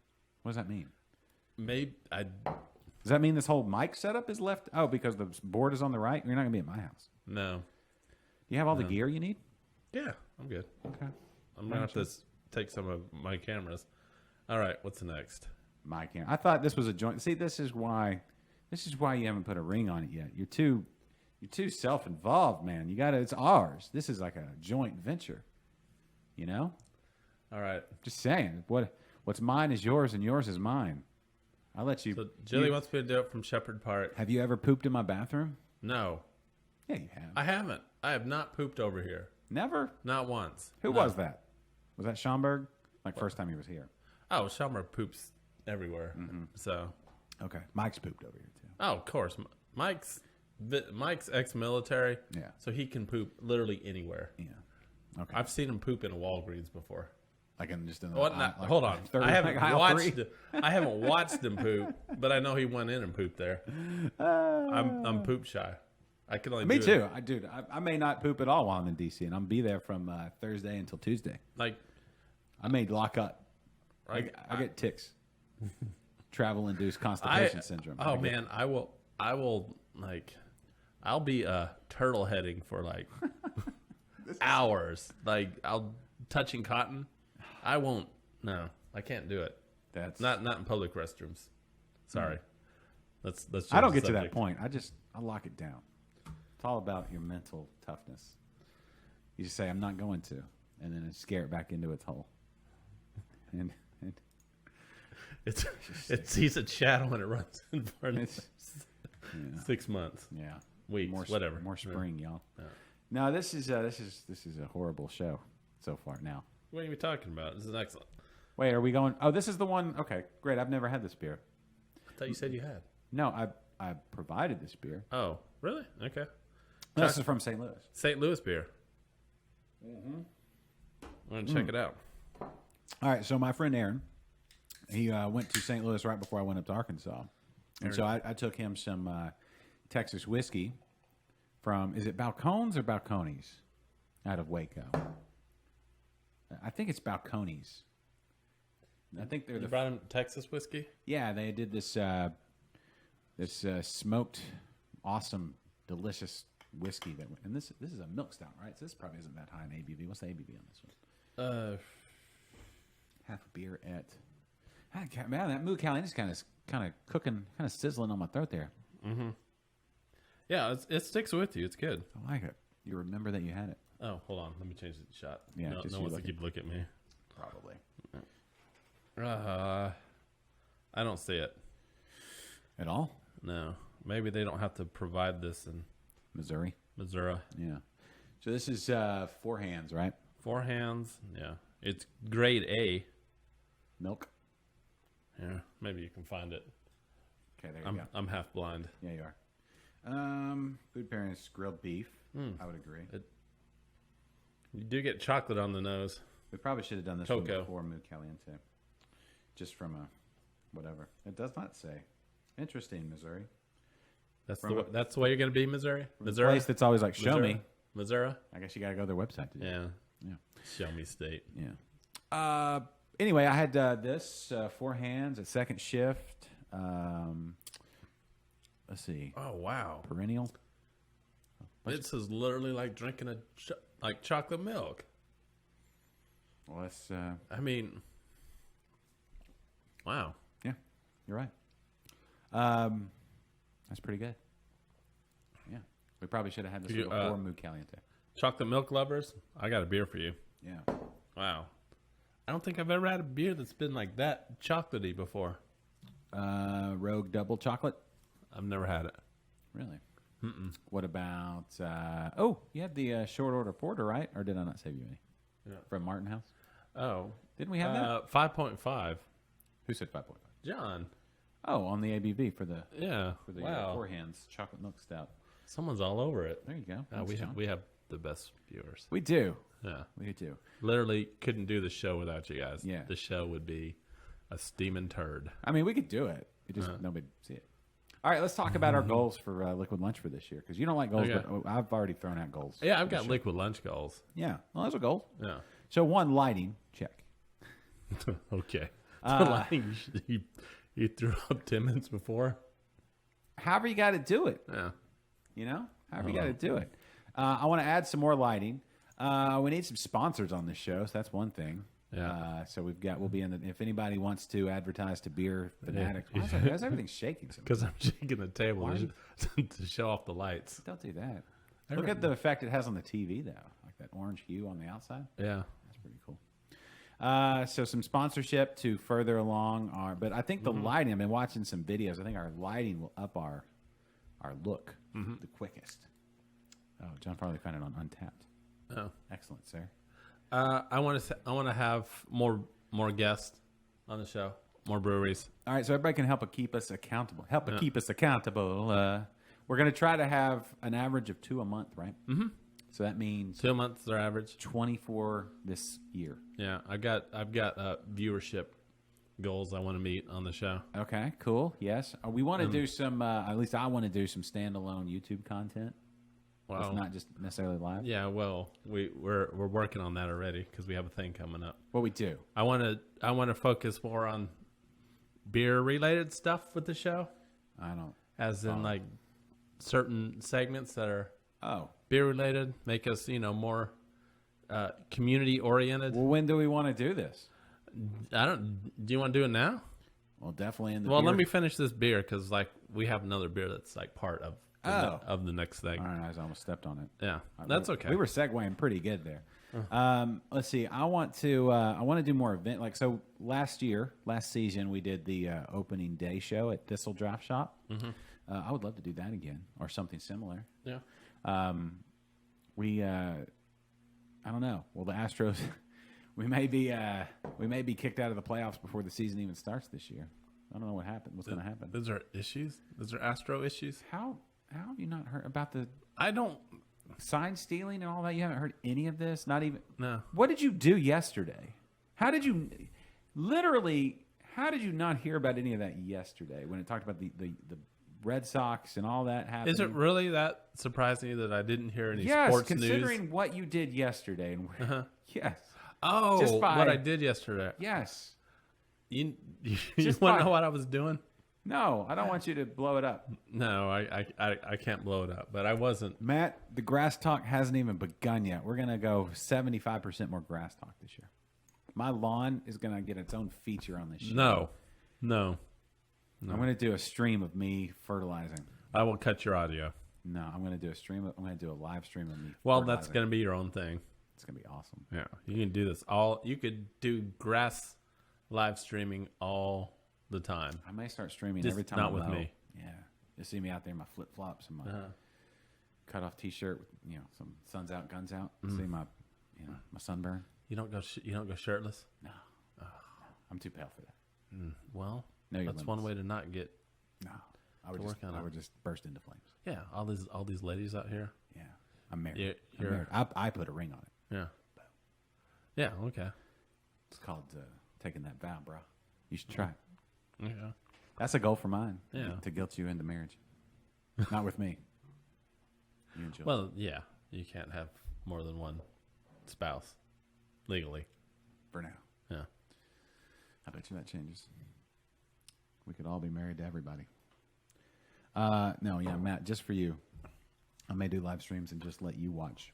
What does that mean? Maybe I. Does that mean this whole mic setup is left? Oh, because the board is on the right? You're not going to be at my house. No. Do you have all the gear you need? Yeah, I'm good. Okay. I'm gonna have to take some of my cameras. All right, what's next? My camera. I thought this was a joint. See, this is why you haven't put a ring on it yet. You're too self-involved, man. You got to. It's ours. This is like a joint venture. You know? All right. Just saying. What's mine is yours, and yours is mine. I'll let you. So Jilly wants me to do it from Shepherd Park. Have you ever pooped in my bathroom? No, Yeah, you have. I haven't. I have not pooped over here. Never. Not once. Who No. was that? Was that Schomburg? Like first time he was here. Oh, Shelmer poops everywhere. So, Okay. Mike's pooped over here too. oh, of course, Mike's ex-military. Yeah. So he can poop literally anywhere. Yeah. Okay. I've seen him poop in a Walgreens before. like in just in the What? Not, like hold on. third, I haven't like aisle watched. three. I haven't watched him poop, but I know he went in and pooped there. I'm poop shy. I can only Me do too. I may not poop at all while I'm in DC, and I'll be there from Thursday until Tuesday. Like I may lock up. I get tics. Travel-induced constipation syndrome. Oh man, I will like, I'll be turtle heading for like hours. Like I'll touching cotton. I won't. No, I can't do it. That's Not in public restrooms. Sorry. Let's. I don't change get to the that subject. point. I lock it down. It's all about your mental toughness. You just say, I'm not going to, and then scare it back into its hole. And It's he's a shadow when it runs in front of it's, 6 months. yeah. Weeks, whatever. More spring, y'all. Yeah. No, this is a horrible show so far now. What are you talking about? This is excellent. Wait, are we going? Oh, this is the one. Okay, great. I've never had this beer. I thought you said you had. No, I provided this beer. Oh, really? Okay. This is from St. Louis. St. Louis beer. Mm-hmm. I'm gonna check it out. All right, so my friend Aaron, he went to St. Louis right before I went up to Arkansas, and so I took him some Texas whiskey from, is it Balcones or Balcones, out of Waco? I think it's Balcones. I think they're You the brought him Texas whiskey. yeah. They did this smoked, awesome, delicious whiskey and this is a milk stout, right? So this probably isn't that high in ABV. What's the ABV on this one? Half a beer at. Man, that Moo Cali is kind of cooking, kind of sizzling on my throat there. Yeah, it sticks with you. It's good. I like it. You remember that you had it. Oh, hold on. Let me change the shot. Yeah, no just one you wants to looking. keep looking at me. Probably. I don't see it. At all? No. Maybe they don't have to provide this in Missouri? Missouri. Yeah. So this is Four Hands, right? 4 hands. Yeah. It's grade A. Milk? Yeah. Maybe you can find it. Okay, there you go. I'm half blind. Yeah, you are. Food pairing is grilled beef. I would agree. You do get chocolate on the nose. We probably should have done this Cocoa. one before Moo Caliente. Just from a whatever. It does not say. Interesting, Missouri. That's From that's the way you're going to be, Missouri? A Missouri? place that's always like, show Missouri? me. Missouri? I guess you got to go to their website to do it. Yeah. Yeah. Show me state. Yeah. Anyway, I had this Four Hands at second shift. Let's see. Oh, wow. Perennial. This is literally like drinking like chocolate milk. Well, that's I mean, wow. yeah, you're right. That's pretty good. Yeah, we probably should have had this You, one before Moo Caliente. Chocolate milk lovers, I got a beer for you. Yeah. Wow. I don't think I've ever had a beer that's been like that chocolatey before. Rogue Double Chocolate. I've never had it. Really? What about? You had the short order porter, right? Or did I not save you any? Yeah. From Martin House. Oh. Didn't we have that? 5.5. Who said 5.5? John. Oh, on the ABV for the Yeah. wow. Four Hands chocolate milk stout. Someone's all over it. There you go. We Thanks, John. we have the best viewers. We do. Yeah. We do. Literally couldn't do the show without you guys. Yeah. The show would be a steaming turd. I mean, we could do it. It just nobody see it. All right, let's talk about our goals for Liquid Lunch for this year because you don't like goals, Okay. but I've already thrown out goals. Yeah, I've got liquid lunch goals. Yeah, well, those are goals. Yeah. So one, lighting, check. Okay. So like, you threw up 10 minutes before? However you got to do it. Yeah. You know, however you got to do it. I want to add some more lighting. We need some sponsors on this show, so that's one thing. Yeah. So we'll be in the, if anybody wants to advertise to Beer Fanatics. Why is everything shaking so much? Because I'm shaking the table to show off the lights. Don't do that. Look at the effect it has on the TV, though. Like that orange hue on the outside. Yeah. That's pretty cool. So some sponsorship to further along our, but I think the lighting, I've been watching some videos. I think our lighting will up our look the quickest. Oh, John Farley found it on Untapped. Oh. Excellent, sir. I want to have more guests on the show, more breweries. All right, so everybody can help keep us accountable. Keep us accountable. We're going to try to have an average of 2 a month, right? Mm-hmm. So that means 2 months their average. 24 this year. Yeah, I've got viewership goals I want to meet on the show. Okay, cool. Yes, we want to do some. At least I want to do some standalone YouTube content. Wow. It's not just necessarily live. Yeah, well, we're working on that already because we have a thing coming up. What we do. I want to focus more on beer related stuff with the show, I don't. as in like certain segments that are Oh. beer related, make us more community oriented. Well, when do we want to do this? Do you want to do it now? Well, definitely in the. Well, beer. let me finish this beer because we have another beer that's like part of of the next thing. All right, I almost stepped on it. Yeah, that's okay. We were segueing pretty good there. Let's see. I want to do more event. Like so, last season, we did the opening day show at Thistle Draft Shop. I would love to do that again or something similar. Yeah. I don't know. Well, the Astros, we may be kicked out of the playoffs before the season even starts this year. I don't know what happened. What's going to happen? Those are issues. Those are Astro issues. How have you not heard about the I don't. sign stealing and all that? You haven't heard any of this? Not even. No. What did you do yesterday? How did you not hear about any of that yesterday when it talked about the Red Sox and all that happening? Is it really that surprising that I didn't hear any Yes, sports considering news? what you did yesterday. And yes. Oh, just by- what I did yesterday. Yes. You Just want by- to know what I was doing? No, I don't want you to blow it up. No, I can't blow it up, but I wasn't. Matt, the grass talk hasn't even begun yet. We're going to go 75% more grass talk this year. My lawn is going to get its own feature on this show. No. I'm going to do a stream of me fertilizing. I will cut your audio. No, I'm going to do a stream. I'm going to do a live stream of me. Well, that's fertilizing. going to be your own thing. It's going to be awesome. Yeah, you can do this you could do grass live streaming all the time. I may start streaming Just every time. not I with mow. me. Yeah, you see me out there in my flip flops and my cut off T-shirt with some suns out, guns out. See my my sunburn. You don't go shirtless. No, I'm too pale for that. Well, No, your that's one limits. way to not get. No, I would work on I it. would just burst into flames. Yeah, all these ladies out here. Yeah, I'm married. Yeah, I'm you're- married. I put a ring on it. Yeah. Yeah. Okay. It's called taking that vow, bro. You should try it. Yeah. That's a goal for mine. Yeah. To guilt you into marriage. Not with me. You and Jill. Well, yeah, you can't have more than one spouse legally. for now. Yeah. I bet you that changes. We could all be married to everybody. No, yeah, Matt, just for you. I may do live streams and just let you watch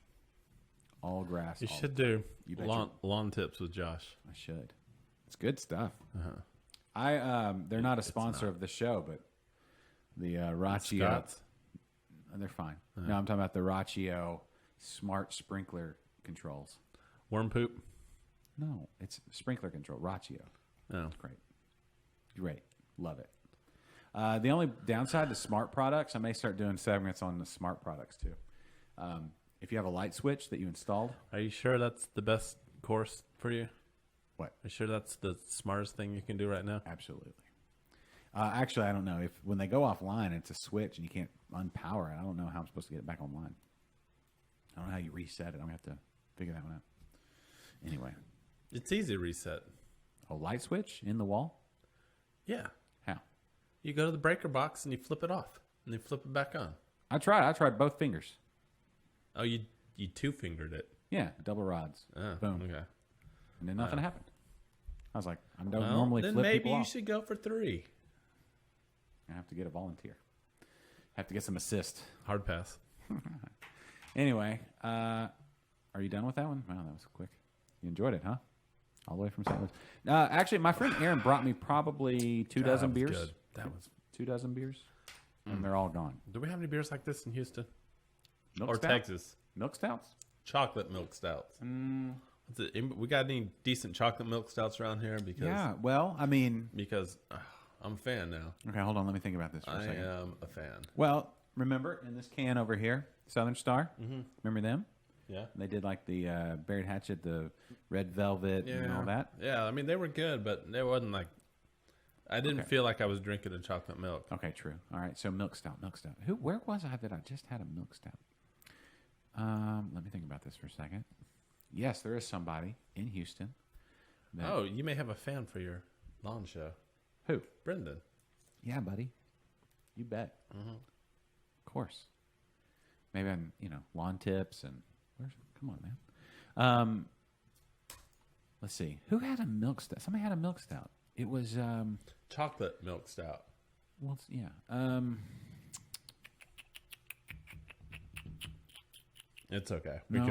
all grass. You all- should do You bet lawn tips with Josh. I should. It's good stuff. They're not a sponsor of the show, but the Raccio. Scott's. They're fine. No, I'm talking about the Raccio smart sprinkler controls. Worm poop. No, it's sprinkler control. Ratio. Oh, Great. Love it. The only downside to smart products, I may start doing segments on the smart products too. If you have a light switch that you installed, are you sure that's the best course for you? what? Are you sure that's the smartest thing you can do right now? Absolutely. Actually, I don't know if when they go offline, it's a switch and you can't unpower it. I don't know how I'm supposed to get it back online. I don't know how you reset it. I'm gonna have to figure that one out. Anyway, It's easy to reset. a light switch in the wall. Yeah. How? You go to the breaker box and you flip it off, and then flip it back on. I tried both fingers. Oh, you two-fingered it. Yeah, double rods. Oh, Boom. okay. And then nothing happened. I was like, I don't Well, normally then flip maybe people you off. should go for 3. I have to get a volunteer. Have to get some assist. Hard pass. Anyway, are you done with that one? Wow, that was quick. You enjoyed it, huh? All the way from St. Louis. Actually, my friend Aaron brought me probably 2 dozen That was beers. good. That was. 2 dozen beers, and they're all gone. Do we have any beers like this in Houston Milk or stout? Texas? Milk stouts? Chocolate milk stouts. We got any decent chocolate milk stouts around here? Because Yeah. Well, I mean, I'm a fan now. okay, hold on. Let me think about this for a I second. am a fan. Well, remember in this can over here, Southern Star? Mm-hmm. Remember them? Yeah. They did like the Buried Hatchet, the Red Velvet, and all that. Yeah, I mean they were good, but they wasn't like. I didn't feel like I was drinking a chocolate milk. Okay, true. All right, so milk stout. Where was I that I just had a milk stout? Let me think about this for a second. Yes, there is somebody in Houston. that- Oh, you may have a fan for your lawn show, Who? Brendan. Yeah, buddy. You bet. Of course. Maybe I'm, lawn tips and come on, man. Let's see. Who had a milk stout? Somebody had a milk stout. It was, Chocolate milk stout. yeah. It's okay. No,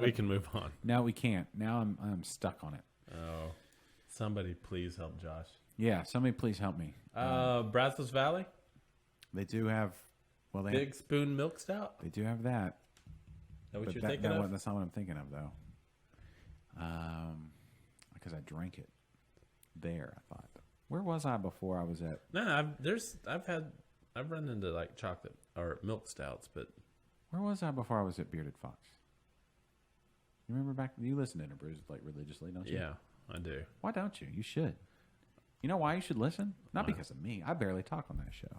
We can move on. No, we can't. Now I'm stuck on it. Oh, somebody please help Josh. Yeah, somebody please help me. Brazos Valley They do have, Big Spoon milk stout. they do have that. Is that what But you're thinking of? that's not what I'm thinking of, though. Because I drank it there. I thought, where was I before I was at? No, I've run into like chocolate or milk stouts, but Where was I before I was at Bearded Fox? You remember back? You listen to Interbrews like religiously, don't you? yeah, I do. Why don't you? You should. You know why you should listen? Not because of me. I barely talk on that show.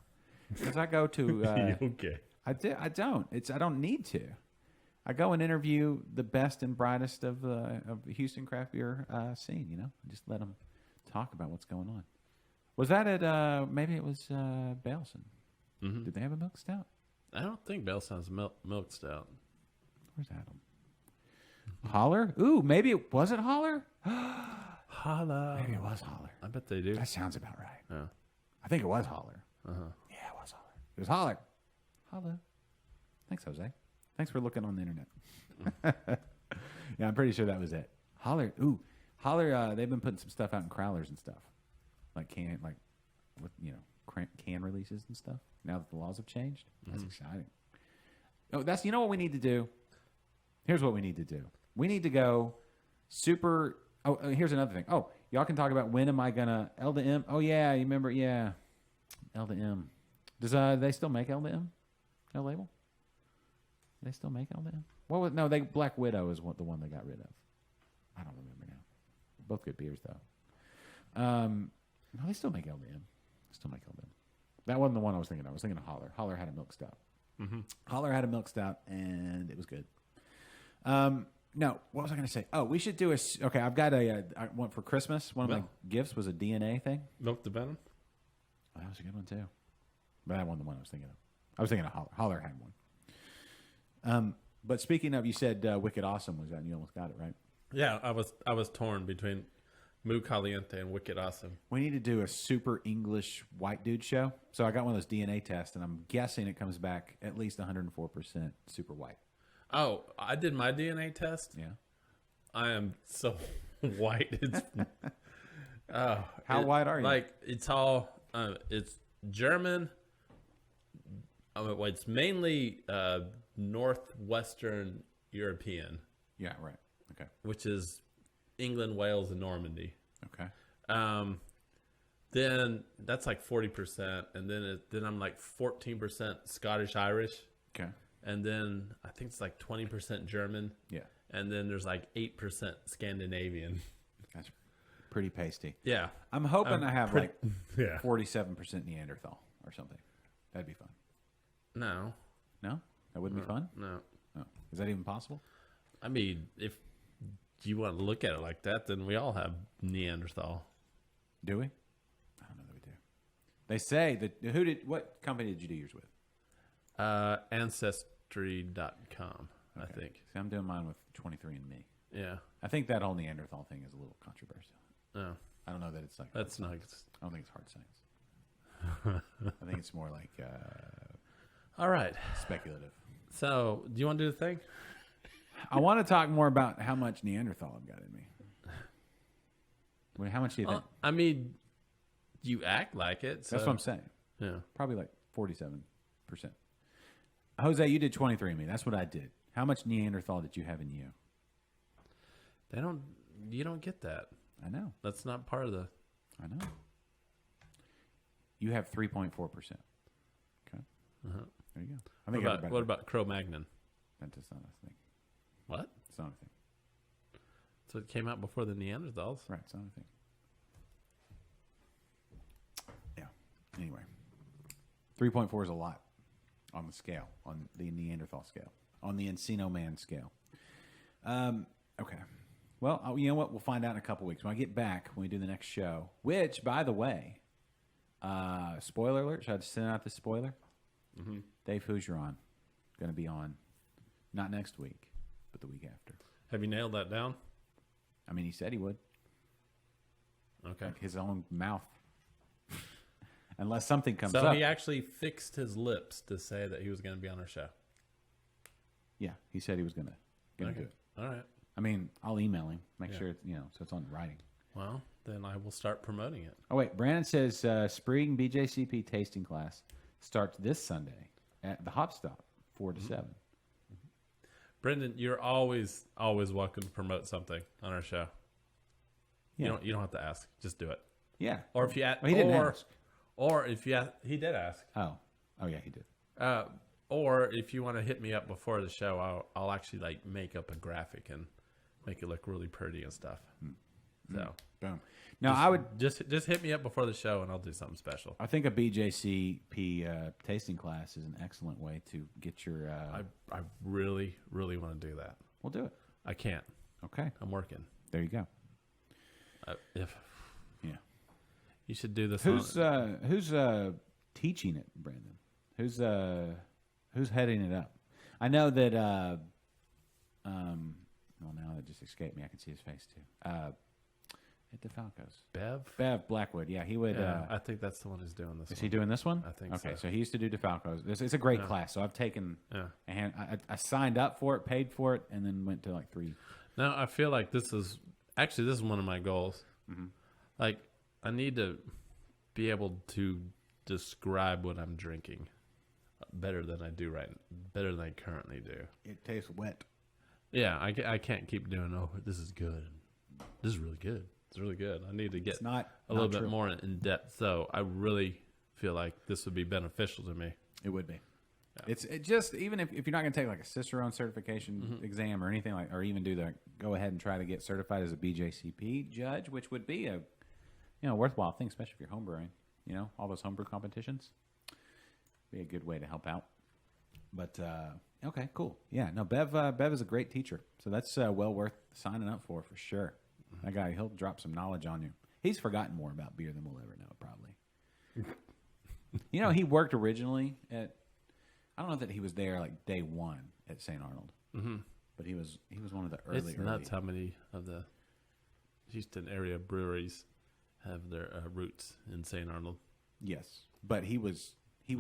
Because I go to. Okay. I don't. I don't need to. I go and interview the best and brightest of the Houston craft beer scene. I just let them talk about what's going on. Was that at? Maybe it was Baleson. Mm-hmm. Did they have a milk stout? I don't think Bellson's milk stout. Where's Adam? Holler? Ooh, maybe it was it Holler? Holla. Maybe it was Holler. I bet they do. That sounds about right. Yeah. I think it was Holler. Yeah, it was Holler. It was Holler. Holla. Thanks, Jose. Thanks for looking on the internet. Yeah, I'm pretty sure that was it. Holler. Ooh, Holler. They've been putting some stuff out in Crowlers and stuff, like can releases and stuff. Now that the laws have changed, that's exciting. Oh, what we need to do. Here's what we need to do. We need to go super. Oh, here's another thing. Oh, y'all can talk about when am I gonna L to M? Oh yeah, you remember? Yeah, L to M. Does they still make L to M? No label. They still make L to M? What was no? Black Widow is the one they got rid of. I don't remember now. Both good beers though. No, they still make L to M. Still make L to M. That wasn't the one I was thinking of. I was thinking of Holler. Holler had a milk stout. Mm-hmm. Holler had a milk stout, and it was good. No, what was I going to say? Oh, we should do okay, I've got I went for Christmas. One of my gifts was a DNA thing. Milk the venom? Oh, that was a good one, too. But that wasn't the one I was thinking of. I was thinking of Holler. Holler had one. But speaking of, you said Wicked Awesome was that, and you almost got it, right? Yeah, I was torn between Muy Caliente and Wicked Awesome. We need to do a super English white dude show. So I got one of those DNA tests, and I'm guessing it comes back at least 104% super white. Oh, I did my DNA test. Yeah. I am so white. It's How white are you? Like it's all it's German. Well, it's mainly northwestern European. Yeah, right. Okay. which is England, Wales, and Normandy. Okay. Then that's like 40%, and then I'm like 14% Scottish Irish, Okay. and then I think it's like 20% German, Yeah. and then there's like 8% Scandinavian. That's pretty pasty. Yeah, I'm hoping I have like yeah. 47% Neanderthal or something. That'd be fun. No, No? That wouldn't be fun? no. No. Is that even possible? I mean, if you want to look at it like that, then we all have Neanderthal. Do we? I don't know that we do. They say that what company did you do yours with? Ancestry.com, I think. See, I'm doing mine with 23andMe. Yeah. I think that whole Neanderthal thing is a little controversial. No, I don't know that it's like that's not. I don't think it's hard science. I think it's more like All right. speculative. So, do you want to do the thing? I want to talk more about how much Neanderthal I've got in me. Wait, how much do you think? I mean, you act like it. So, That's what I'm saying. Yeah. Probably like 47%. Jose, you did 23andMe. That's what I did. How much Neanderthal did you have in you? You don't get that. I know. That's not part of the. I know. You have 3.4%. Okay. There you go. I think What about Cro-Magnon? That's not a thing. What? It's not a thing. So it came out before the Neanderthals. Right. It's not a thing. Yeah. Anyway, 3.4 is a lot on the scale, on the Neanderthal scale, on the Encino Man scale. Okay. Well, you know what? We'll find out in a couple weeks when I get back when we do the next show. Which, by the way, spoiler alert. Should I just send out the spoiler? Mm-hmm. Dave Hoosier on, going to be on, not next week, but the week after. Have you nailed that down? I mean, he said he would. Okay. Like his own mouth. Unless something comes So up. he actually fixed his lips to say that he was going to be on our show. Yeah, he said he was going to do it. All right. I mean, I'll email him, make Yeah. sure it's, so it's on writing. Well, then I will start promoting it. Oh, wait. Brandon says Spring BJCP tasting class starts this Sunday at the Hop Stop, 4 to 7. Brendan, you're always welcome to promote something on our show. Yeah. You don't have to ask. Just do it. Yeah. Or if you Well, he didn't ask. Or if you he did ask. Oh, yeah, he did. Or if you want to hit me up before the show, I'll actually like make up a graphic and make it look really pretty and stuff. So Boom. No, I would. just hit me up before the show and I'll do something special. I think a BJCP tasting class is an excellent way to get your. I really want to do that. We'll do it. I can't. Okay. I'm working. There you go. If Yeah. you should do this. Who's teaching it, Brandon? Who's heading it up? I know that. Well, now that just escaped me. I can see his face too. At DeFalco's. Bev Blackwood. Yeah, he would. Yeah, I think that's the one who's doing this. Is he doing this one? I think okay, so. so he used to do DeFalco's. It's a great class. So I've taken Yeah. a hand. I signed up for it, paid for it, and then went to like 3. No, I feel like this is one of my goals. Mm-hmm. Like, I need to be able to describe what I'm drinking better than I currently do. It tastes wet. Yeah, I can't keep doing. Oh, this is good. This is really good. It's really good. I need to get It's not a little bit true. more in depth. So I really feel like this would be beneficial to me. It would be. Yeah. It just even if you're not going to take like a Cicerone certification exam or anything like, or even go ahead and try to get certified as a BJCP judge, which would be a worthwhile thing, especially if you're homebrewing. All those homebrew competitions. Be a good way to help out. But okay, cool. Yeah, no, Bev is a great teacher, so that's well worth signing up for sure. That guy, he'll drop some knowledge on you. He's forgotten more about beer than we'll ever know, probably. He worked originally at. I don't know that he was there like day one at St. Arnold, but he was one of the early. It's nuts how many of the Houston area breweries have their roots in St. Arnold. Yes, but he was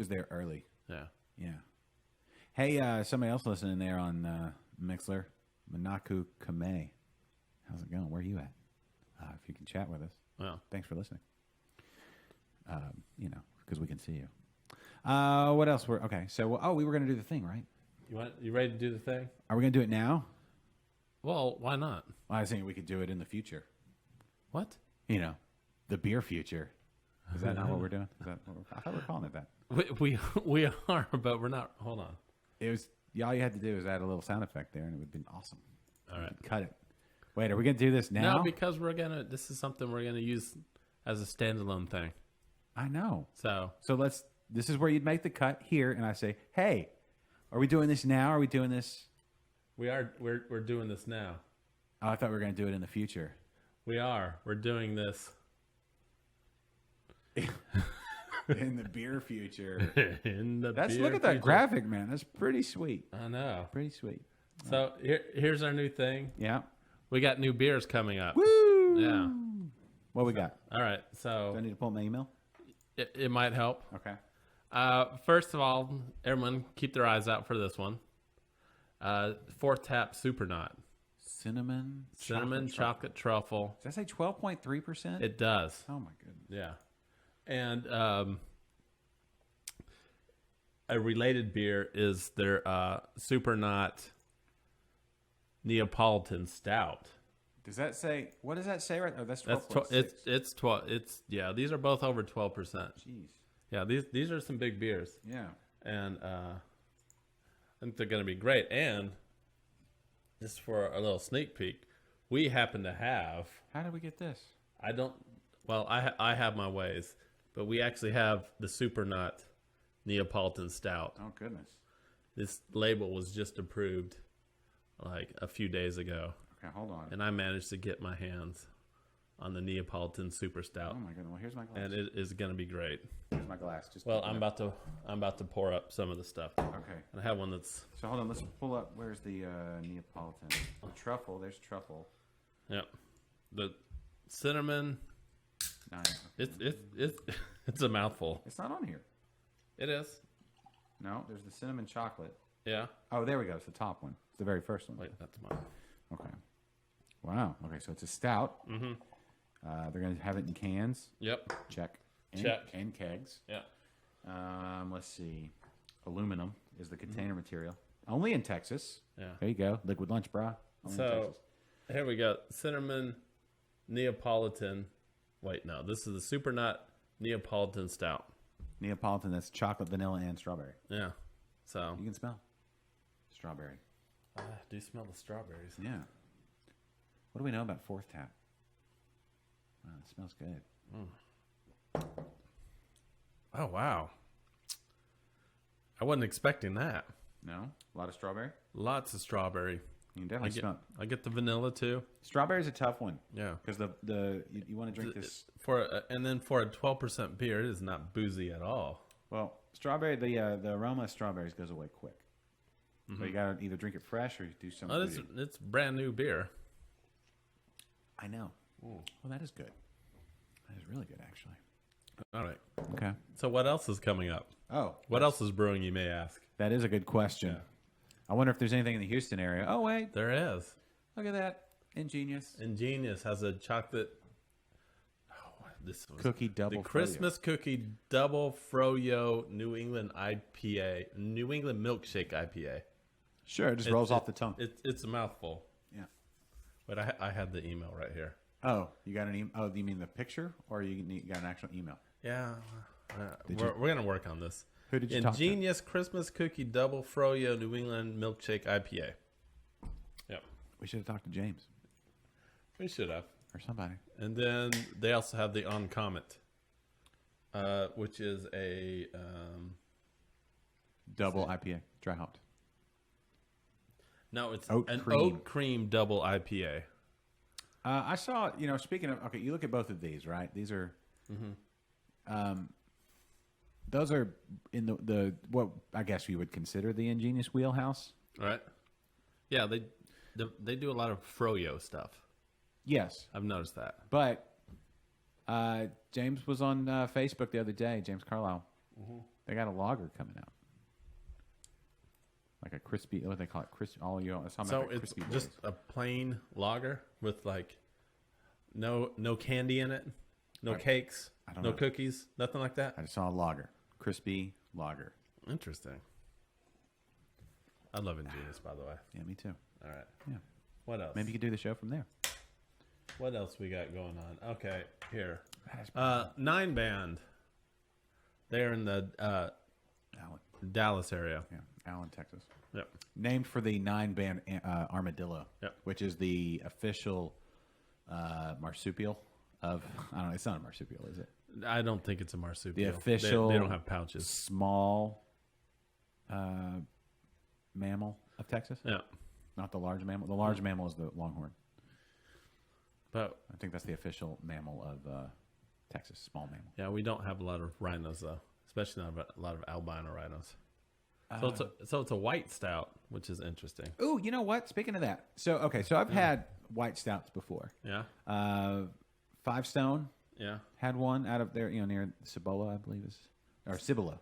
there early. Yeah. Yeah. Hey, somebody else listening there on Mixler, Manaku Kame. How's it going? Where are you at? If you can chat with us. Well, Thanks for listening. Because we can see you. What else? We were going to do the thing, right? you ready to do the thing? Are we going to do it now? Well, why not? Well, I was thinking we could do it in the future. What? You know, the beer future. Is that not what we're doing? Is that what I thought we were calling it that. We are, but we're not. Hold on. It was all you had to do was add a little sound effect there, and it would have been awesome. All right. Cut it. Wait, are we gonna do this now? No, because this is something we're gonna use as a standalone thing. I know. So This is where you'd make the cut here, and I say, hey, are we doing this now? Are we doing this? we're doing this now. Oh, I thought we were gonna do it in the future. We are. We're doing this In the beer future. in the. Look beer at that future. graphic, man. That's pretty sweet. I know. Pretty sweet. So here's our new thing. Yeah. We got new beers coming up. Woo! Yeah. What we got? All right. Do I So need to pull my email? it might help. Okay. First of all, everyone keep their eyes out for this one. Fourth Tap Supernaut. Cinnamon Chocolate truffle. Does that say 12.3%? It does. Oh my goodness. Yeah. And a related beer is their Supernaut Neapolitan Stout. Does that say? What does that say right? Oh, that's That's 12.6. it's 12. It's yeah. These are both over 12%. Jeez. Yeah. These are some big beers, Yeah. and I think they're going to be great. And just for a little sneak peek, we happen to have. How did we get this? I don't. Well, I have my ways, but we actually have the Supernaut Neapolitan Stout. Oh goodness. This label was just approved like a few days ago, Okay, hold on. and I managed to get my hands on the Neapolitan Super Stout, Oh my goodness. Well, here's my glass. and it is going to be great. Here's my glass. Just Well, pick it I'm up. about to pour up some of the stuff, Okay. and I have one that's So hold on. Let's pull up. Where's the Neapolitan? The truffle. There's truffle. the cinnamon. No, It's a mouthful. it's not on here. It is. No, there's the cinnamon chocolate. Yeah. Oh, there we go. It's the top one. It's the very first one. Wait, that's mine. Okay. Wow. Okay, so it's a stout. Mm-hmm. They're going to have it in cans. Yep. Check. And, Check. And kegs. Yeah. Let's see. Aluminum is the container material. Only in Texas. Yeah. There you go. Liquid lunch, brah. Only in So Texas. here we go. Cinnamon Neapolitan. Wait, no. This is the Supernaut Neapolitan Stout. Neapolitan, that's chocolate, vanilla, and strawberry. Yeah. So You can smell strawberry. I do smell the strawberries. Yeah. What do we know about Fourth Tap? Wow, it smells good. Oh wow. I wasn't expecting that. No? A lot of strawberry? Lots of strawberry. You can definitely smell it. I get the vanilla too. Strawberry's a tough one. Yeah. Because you want to drink this. And then for a 12% beer, it is not boozy at all. Well, strawberry, the aroma of strawberries goes away quick. So you got to either drink it fresh or you do something. Oh, it's brand new beer. I know. Well, that is good. That is really good, actually. All right. Okay. So what else is coming up? Oh, What else is brewing, you may ask? that is a good question. I wonder if there's anything in the Houston area. Oh, wait. There is. Look at that. Ingenious. Ingenious has a chocolate. Oh, this was Cookie double. the Christmas cookie double froyo New England IPA, New England milkshake IPA. Sure, it just rolls off the tongue. It's a mouthful. Yeah. But I had the email right here. Oh, you got an email? Oh, you mean the picture, or you got an actual email? Yeah, we're gonna work on this. Who did you talk to? Ingenious Christmas cookie double froyo New England milkshake IPA. Yep, We should have talked to James we should have. or somebody. And then they also have the On Comet, which is a Double IPA, dry hopped. no, it's Oat an cream. oat cream double IPA. I saw, speaking of, okay, you look at both of these, right? These are, those are in the what I guess you would consider the Ingenious wheelhouse. Right? Yeah, they do a lot of froyo stuff. Yes, I've noticed that. but James was on Facebook the other day. James Carlisle. They got a lager coming out, like a crispy. What do they call it? Crispy. All you. So it's just a plain lager with like no candy in it, no cakes, I don't no know. cookies, nothing like that. I just saw a lager, crispy lager. Interesting. I love Ingenious, by the way. Yeah, me too. All right. Yeah. What else? Maybe you could do the show from there. What else we got going on? Okay, here. Allen. 9 Band. They're in the Dallas area. Yeah, Allen, Texas. Yep. Named for the 9-band armadillo, Yep. which is the official marsupial of. I don't know. It's not a marsupial, is it? I don't think it's a marsupial. The official. They don't have pouches. Small mammal of Texas. Yeah. Not the large mammal. The large mammal is the longhorn. But I think that's the official mammal of Texas. Small mammal. yeah, we don't have a lot of rhinos though, especially not a lot of albino rhinos. So it's a white stout, which is interesting. Ooh, you know what? Speaking of that, so I've had white stouts before. Yeah. 5 Stone Yeah. had one out of there, near Cibola, I believe is, or Cibola.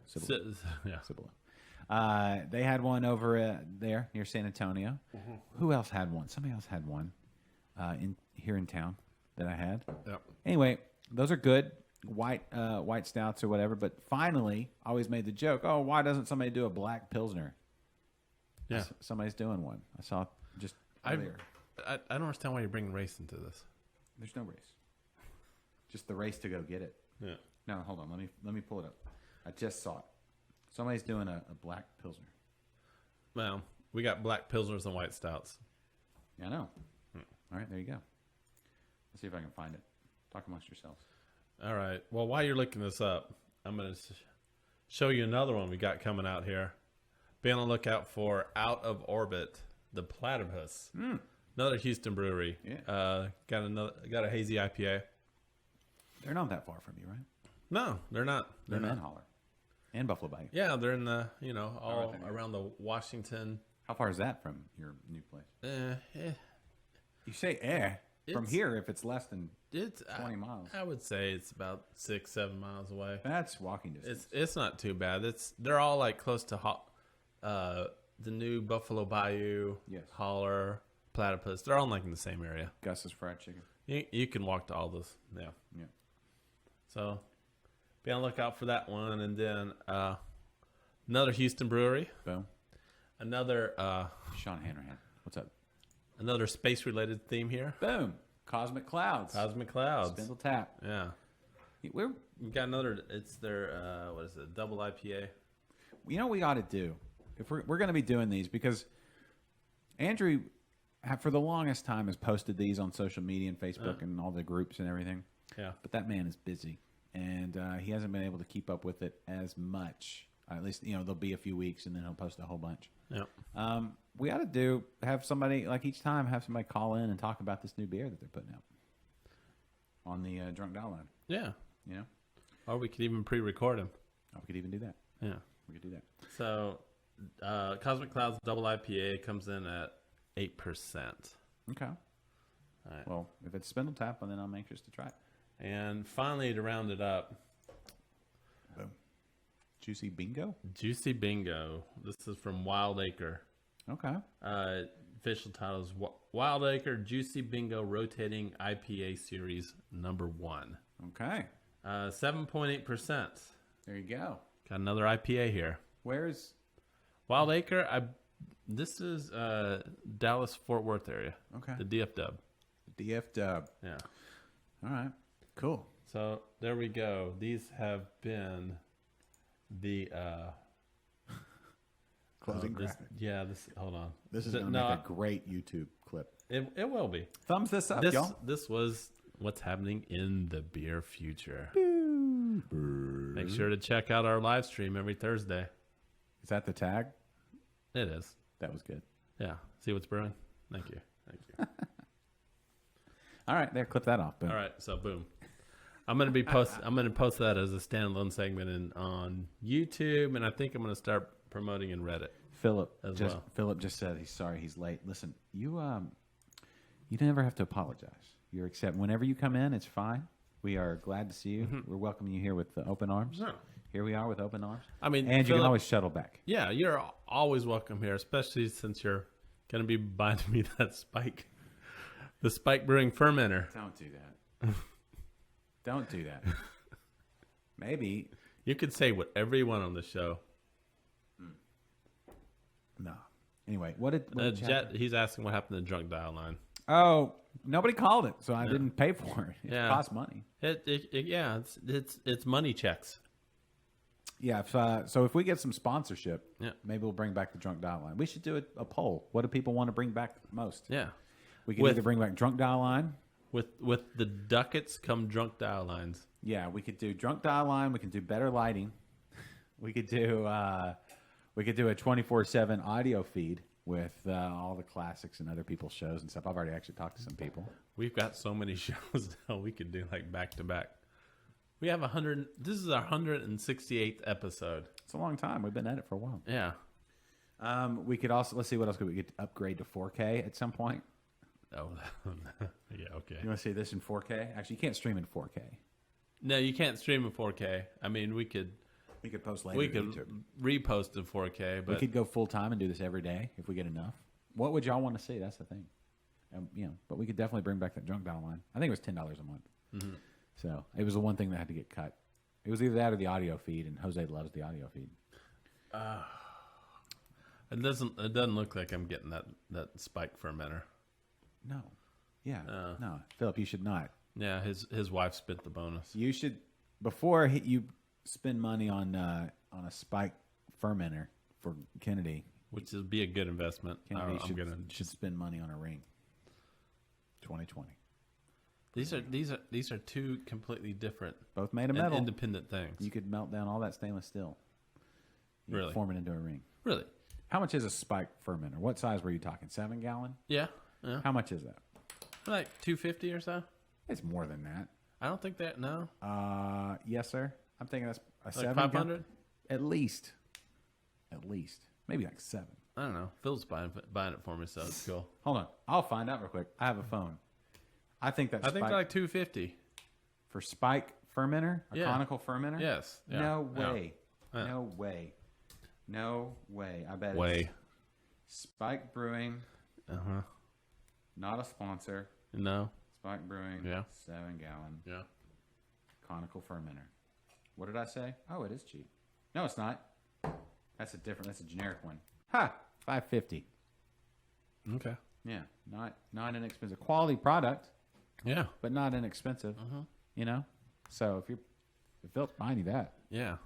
Yeah. Cibola. They had one over there near San Antonio. Mm-hmm. Who else had one? Somebody else had one here in town that I had. Yep. Anyway, those are good white stouts or whatever. But finally, I always made the joke, oh, why doesn't somebody do a black Pilsner? Yeah. Somebody's doing one. I saw just I earlier. don't understand why you're bringing race into this. There's no race. Just the race to go get it. Yeah. No, hold on. Let me pull it up. I just saw it. Somebody's doing a black Pilsner. Well, we got black pilsners and white stouts. Yeah, I know. All right, there you go. Let's see if I can find it. Talk amongst yourselves. All right. Well, while you're looking this up, I'm going to show you another one we got coming out here. Be on the lookout for Out of Orbit, the Platypus. Another Houston brewery. Yeah. Got a hazy IPA. They're not that far from you, right? No, they're not. They're not. Manholler and Buffalo Bayou. Yeah, they're in the all right, then. around the Washington. How far is that from your new place? Eh, You say from It's- here if it's less than it's 20 miles. I would say it's about 6-7 miles away. That's walking distance. It's not too bad. They're all like close to the new Buffalo Bayou, Yes. Holler, Platypus. They're all like in the same area. Gus's fried chicken. You can walk to all those. Yeah. Yeah. So be on the lookout for that one, and then another Houston brewery, Boom. another Sean Hanrahan. What's up? another space related theme here. Boom. Cosmic Clouds. Cosmic Clouds. Spindle Tap. Yeah. We're, We got another. It's their what is it? Double IPA. you know what we ought to do? If we're going to be doing these, because Andrew, for the longest time, has posted these on social media and Facebook and all the groups and everything. Yeah. But that man is busy, and he hasn't been able to keep up with it as much. At least, there'll be a few weeks, and then he'll post a whole bunch. Yeah. We ought to have somebody, like each time, have somebody call in and talk about this new beer that they're putting out on the Drunk Dial line. Yeah. You know? Or we could even pre-record them. Oh, we could even do that. Yeah. We could do that. So, Cosmic Clouds Double IPA comes in at 8%. Okay. All right. Well, if it's Spindle Tap, then I'm anxious to try it. And finally, to round it up, Boom. Juicy Bingo? Juicy Bingo. This is from Wild Acre. Okay. Official title is Wild Acre Juicy Bingo Rotating IPA Series number 1. Okay. 7.8%. There you go. Got another IPA here. Where's... Wild Acre, this is Dallas Fort Worth area. Okay. The DF Dub. DF Dub. Yeah. All right. Cool. So there we go. These have been the Closing this, graphic. yeah. This hold on. This is going to make a great YouTube clip. It will be. Thumbs this up, This y'all. this was what's happening in the beer future. Make sure to check out our live stream every Thursday. Is that the tag? It is. That was good. Yeah. See what's brewing. Thank you. Thank you. All right, there. Clip that off. Boom. All right. So boom. I'm gonna post that as a standalone segment on YouTube, and I think I'm gonna start promoting in Reddit. Philip just said he's sorry he's late. Listen, you never have to apologize. You're accept whenever you come in. It's fine. We are glad to see you. We're welcoming you here with open arms. Yeah. Here we are with open arms. I mean, and you can Philip- always shuttle back. Yeah, you're always welcome here, especially since you're gonna be buying me that Spike, the Spike Brewing fermenter. Don't do that. Don't do that. Maybe You could say whatever you want on the show. no. Anyway, what did Chat- Jet, he's asking what happened to the drunk dial line. Oh, nobody called it, so I didn't pay for it. It Yeah. cost money. Yeah, it's money checks. Yeah, so if we get some sponsorship, Yeah. maybe we'll bring back the drunk dial line. We should do a poll. What do people want to bring back most? Yeah, We could either bring back drunk dial line. with the ducats come drunk dial lines. Yeah, we could do drunk dial line. We could do better lighting. We could do a 24/7 audio feed with all the classics and other people's shows and stuff. I've already actually talked to some people. We've got so many shows now we could do like back to back. We have 100. This is our 168th episode. It's a long time. We've been at it for a while. Yeah. We could also let's see what else we could upgrade to 4K at some point. Oh, yeah. Okay. You want to see this in 4K? Actually, you can't stream in 4K. No, you can't stream in 4K. I mean, we could post later. we to could YouTube. repost in 4K, We but could go full time and do this every day if we get enough. What would y'all want to see? That's the thing. But we could definitely bring back that drunk dial line. I think it was $10 a month. Mm-hmm. So it was the one thing that had to get cut. It was either that or the audio feed, and Jose loves the audio feed. it doesn't look like I'm getting that spike fermenter. No. Yeah. No. Philip, you should not. Yeah, his wife spent the bonus. You should, before you spend money on a spike fermenter for Kennedy, Which would be a good investment. Kennedy I'm should spend money on a ring. 2020. These are two completely different, Both made of and metal. independent things. You could melt down all that stainless steel. You could Really? form it into a ring. Really? How much is a spike fermenter? What size were you talking? 7 gallon? Yeah. Yeah. How much is that? Like 250 or so. It's more than that. I don't think that. No. Yes, sir. I'm thinking that's a Like 7. 500. At least. Maybe like 7. I don't know. Phil's buying it for me, so it's cool. Hold on. I'll find out real quick. I have a phone. I think that's I think they're like 250. for spike fermenter, a Yeah. conical fermenter. Yes. Yeah. No Yeah. way. Yeah. No way. No way. I bet Way. it's Spike Brewing, not a sponsor. No. Spike Brewing, Yeah. 7 gallon Yeah. conical fermenter. What did I say? Oh, it is cheap. No, it's not. That's a generic one. Ha! $5.50. Okay. Yeah, not inexpensive. Quality product, Yeah. but not inexpensive. You know, so if Phil's buying you that, Yeah.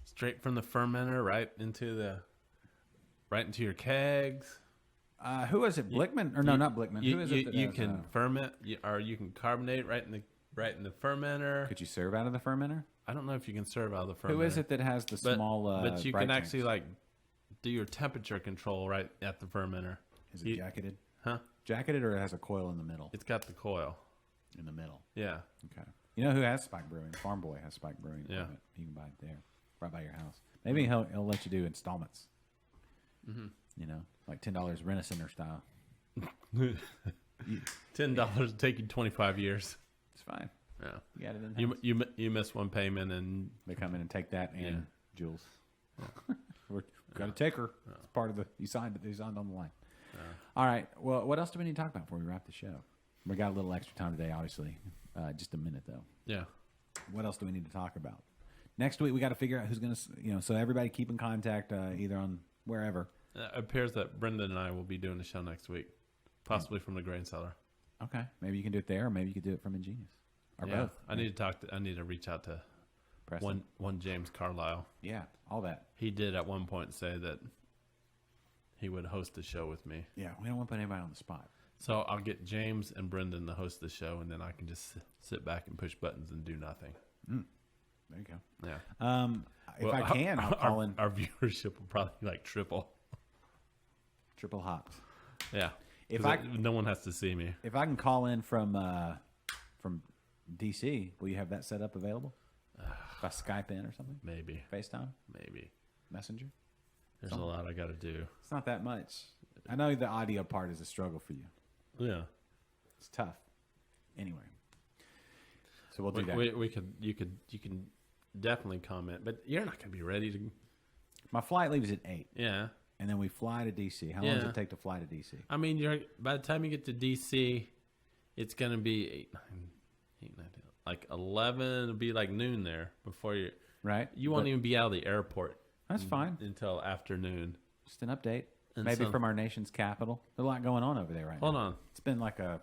Straight from the fermenter right into your kegs. who is it? Blickman or no, not Blickman. You, Who is you, it? That you has, can ferment, or you can carbonate right in the fermenter. could you serve out of the fermenter? I don't know if you can serve out of the fermenter. Who is it that has the But, small? but you bright can actually tanks? like do your temperature control right at the fermenter. Is it jacketed? Huh? Jacketed, or it has a coil in the middle? It's got the coil. In the middle. Yeah. Okay. You know who has Spike Brewing? Farm Boy has Spike Brewing. Yeah. Equipment. You can buy it there, right by your house. Maybe he'll let you do installments. You know, like $10 Rent-A-Center style. $10 take you 25 years. It's fine. Yeah. You got it in house. You miss one payment and They come in and take that and Yeah. Jules. We've got to take her. It's part of the you signed on the line. All right. Well, what else do we need to talk about before we wrap the show? We got a little extra time today, obviously. Just a minute though. yeah. What else do we need to talk about? Next week we got to figure out who's going to, so everybody keep in contact either on wherever. It appears that Brendan and I will be doing the show next week, possibly from the grain cellar. Okay. Maybe you can do it there, or maybe you could do it from Ingenious, or Yeah. both. I need to reach out to Preston. one James Carlisle. Yeah, all that. He did at one point say that he would host the show with me. Yeah, we don't want to put anybody on the spot. So I'll get James and Brendan to host the show, and then I can just sit back and push buttons and do nothing. There you go. Yeah. If Well, I can, I'll call in Our viewership will probably be like triple. triple hopped. Yeah. If 'Cause I- no one has to see me. If I can call in from DC, will you have that set up available? If I Skype in or something, Maybe. FaceTime, Maybe. Messenger. There's a lot I got to do. It's not that much. I know the audio part is a struggle for you. Yeah. It's tough. Anyway, so we'll do that. You can definitely comment, but you're not going to be ready to. My flight leaves at 8, Yeah. and then we fly to DC. How long does Yeah. it take to fly to DC? I mean, by the time you get to DC, it's going to be 8, 9, 10, like 11. It'll be like noon there before you. Right? You won't But even be out of the airport That's fine. until afternoon. Just an update. And Maybe so- from our nation's capital. There's a lot going on over there right Hold now. on. It's been like a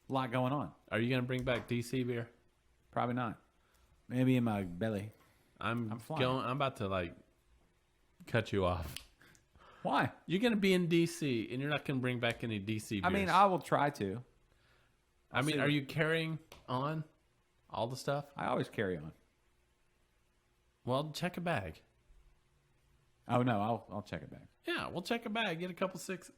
lot going on. Are you going to bring back DC beer? Probably not. Maybe in my belly. I'm flying. I'm about to like cut you off. Why? You're going to be in DC, and you're not going to bring back any DC beers. I mean, I will try to. I mean, see are what- you carrying on all the stuff? I always carry on. Well, check a bag. Oh no, I'll check it back. Yeah, we'll check a bag. Get a couple six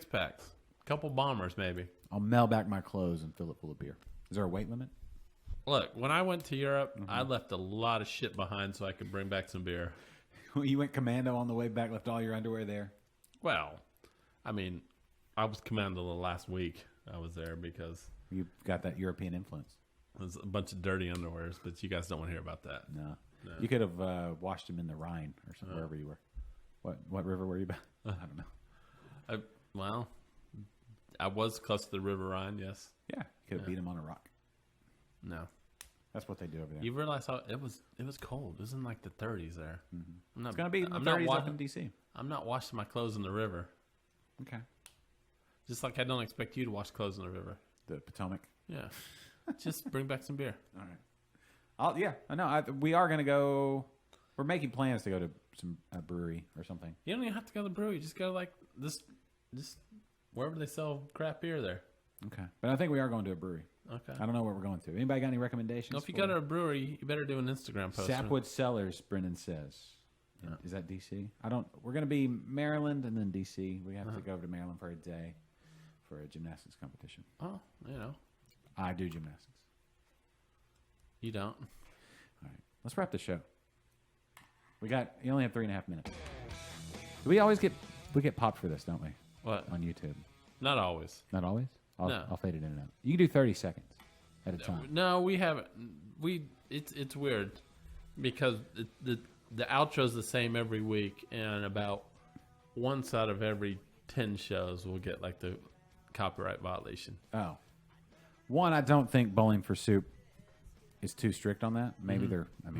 packs, couple bombers maybe. I'll mail back my clothes and fill it full of beer. Is there a weight limit? Look, when I went to Europe, Mm-hmm. I left a lot of shit behind so I could bring back some beer. You went commando on the way back, left all your underwear there. Well, I mean, I was commando the last week I was there because You got that European influence. it was a bunch of dirty underwears, but you guys don't want to hear about that. No. You could have washed them in the Rhine or something, wherever you were. What river were you by? I don't know. Well, I was close to the River Rhine, yes. Yeah, you could have beat them on a rock. No. That's what they do over there. You realize how it was cold. It was in like the 30s there. I'm not, It's going to be in the I'm 30s not up in D.C. I'm not washing my clothes in the river. Okay. Just like I don't expect you to wash clothes in the river. The Potomac. Yeah. Just bring back some beer. All right. I know. We are going to go. We're making plans to go to some brewery or something. You don't even have to go to the brewery. You just go to like this wherever they sell craft beer there. Okay. But I think we are going to a brewery. Okay. I don't know where we're going to. Anybody got any recommendations? Well, if you go to a brewery, you better do an Instagram post. Sapwood Cellars, Brendan says. Is that D.C.? We're going to be Maryland and then D.C. We have to go to Maryland for a day for a gymnastics competition. Oh, you know, I do gymnastics. you don't. All right. Let's wrap the show. You only have 3.5 minutes. Do we always get popped for this, don't we? What? On YouTube. Not always. Not always? No. I'll fade it in and out. You can do 30 seconds at a time. No, we haven't. It's weird because the outro's the same every week, and about once out of every 10 shows we'll get like the copyright violation. Oh. One, I don't think Bowling for Soup is too strict on that. Maybe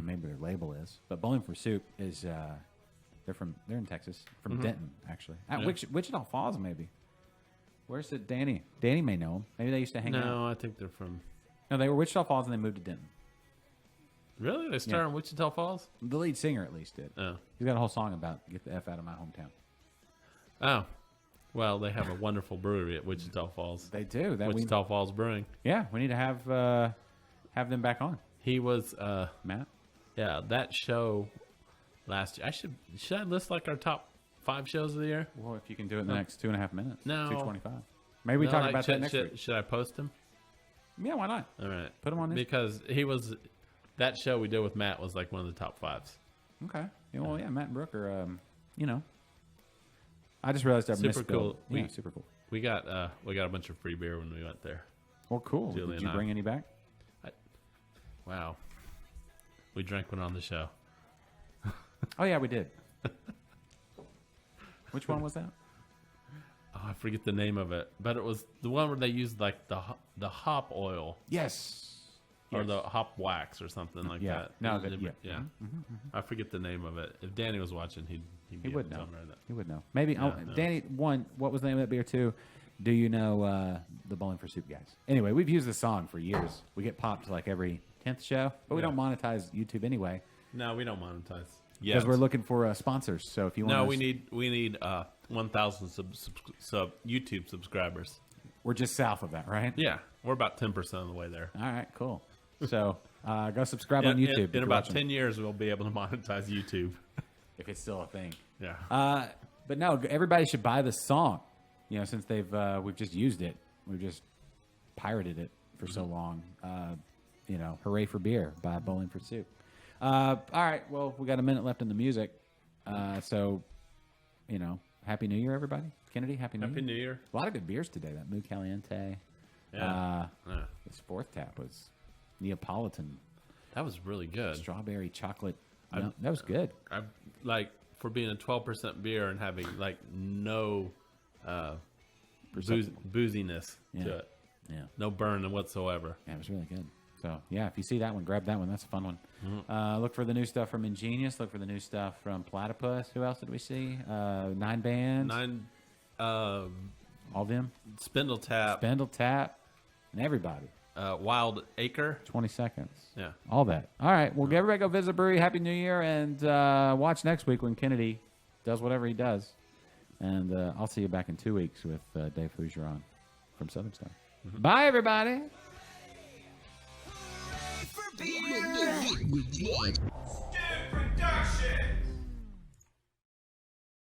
maybe their label is. But Bowling for Soup is they're in Texas. From Denton, actually. Yeah. Wichita Falls, maybe. Where's it Danny? Danny may know them. Maybe they used to hang out. No, I think they're from. No, they were Wichita Falls and they moved to Denton. Really? They started in Wichita Falls? The lead singer at least did. Oh. He's got a whole song about get the F out of my hometown. Oh. Well, they have a wonderful brewery at Wichita Falls. They do. Wichita Falls Brewing. Yeah, we need to have them back on. He was, Matt? yeah, that show last year. Should I list like our top 5 shows of the year? Well, if you can do it in the next 2.5 minutes. No. 2:25. Maybe we No, talk like, about that next week. Should I post him? Yeah, why not? All right. Put him on this. Because that show we did with Matt was like one of the top 5s. Okay. Yeah, well, yeah, Matt and Brooke are, I just realized I Super missed Bill. cool. Yeah, super cool. We got a bunch of free beer when we went there. Well, cool. Julie Did and you I. bring any back? Wow. We drank one on the show. Oh, yeah, we did. Which one was that? Oh, I forget the name of it, but it was the one where they used like the hop oil Yes. or Yes. the hop wax or something like Yeah. that. No, It was that- different. yeah. I forget the name of it. If Danny was watching, he'd He be would able to know. tell me right now. He would know. Maybe. Yeah, no. Danny, one, what was the name of that beer, too? Do you know the Bowling for Soup guys? Anyway, we've used this song for years. We get popped like every 10th show, but we Yeah. don't monetize YouTube anyway No, we don't monetize. because we're looking for sponsors. So if you want No, we need 1,000 YouTube subscribers. We're just south of that, right? Yeah, we're about 10% of the way there. All right, cool. So go subscribe on YouTube. if In you're about watching. 10 years, we'll be able to monetize YouTube. If it's still a thing. Yeah. But no, everybody should buy this song. Since we've just used it, we've just pirated it for so long. Hooray for beer by Bowling for Soup. All right, well, we got a minute left in the music, so Happy New Year, everybody. Kennedy, Happy New Happy Year. New Year. A lot of good beers today. That Mu Caliente. Yeah. Yeah. This fourth tap was Neapolitan That was really good. strawberry chocolate. No, that was good. I like for being a 12% beer and having like no booziness Yeah. to it. Yeah, No burn whatsoever. yeah, it was really good. So, yeah, if you see that one, grab that one. That's a fun one. Look for the new stuff from Ingenious. Look for the new stuff from Platypus. Who else did we see? 9 Bands. All of them. Spindle Tap. Spindle Tap. And everybody. Wild Acre. 20 seconds. Yeah. All that. All right. Well, everybody go visit the brewery. Happy New Year. And watch next week when Kennedy does whatever he does. And I'll see you back in 2 weeks with Dave Fougeron from Southern Star. Bye, everybody. Dude Production.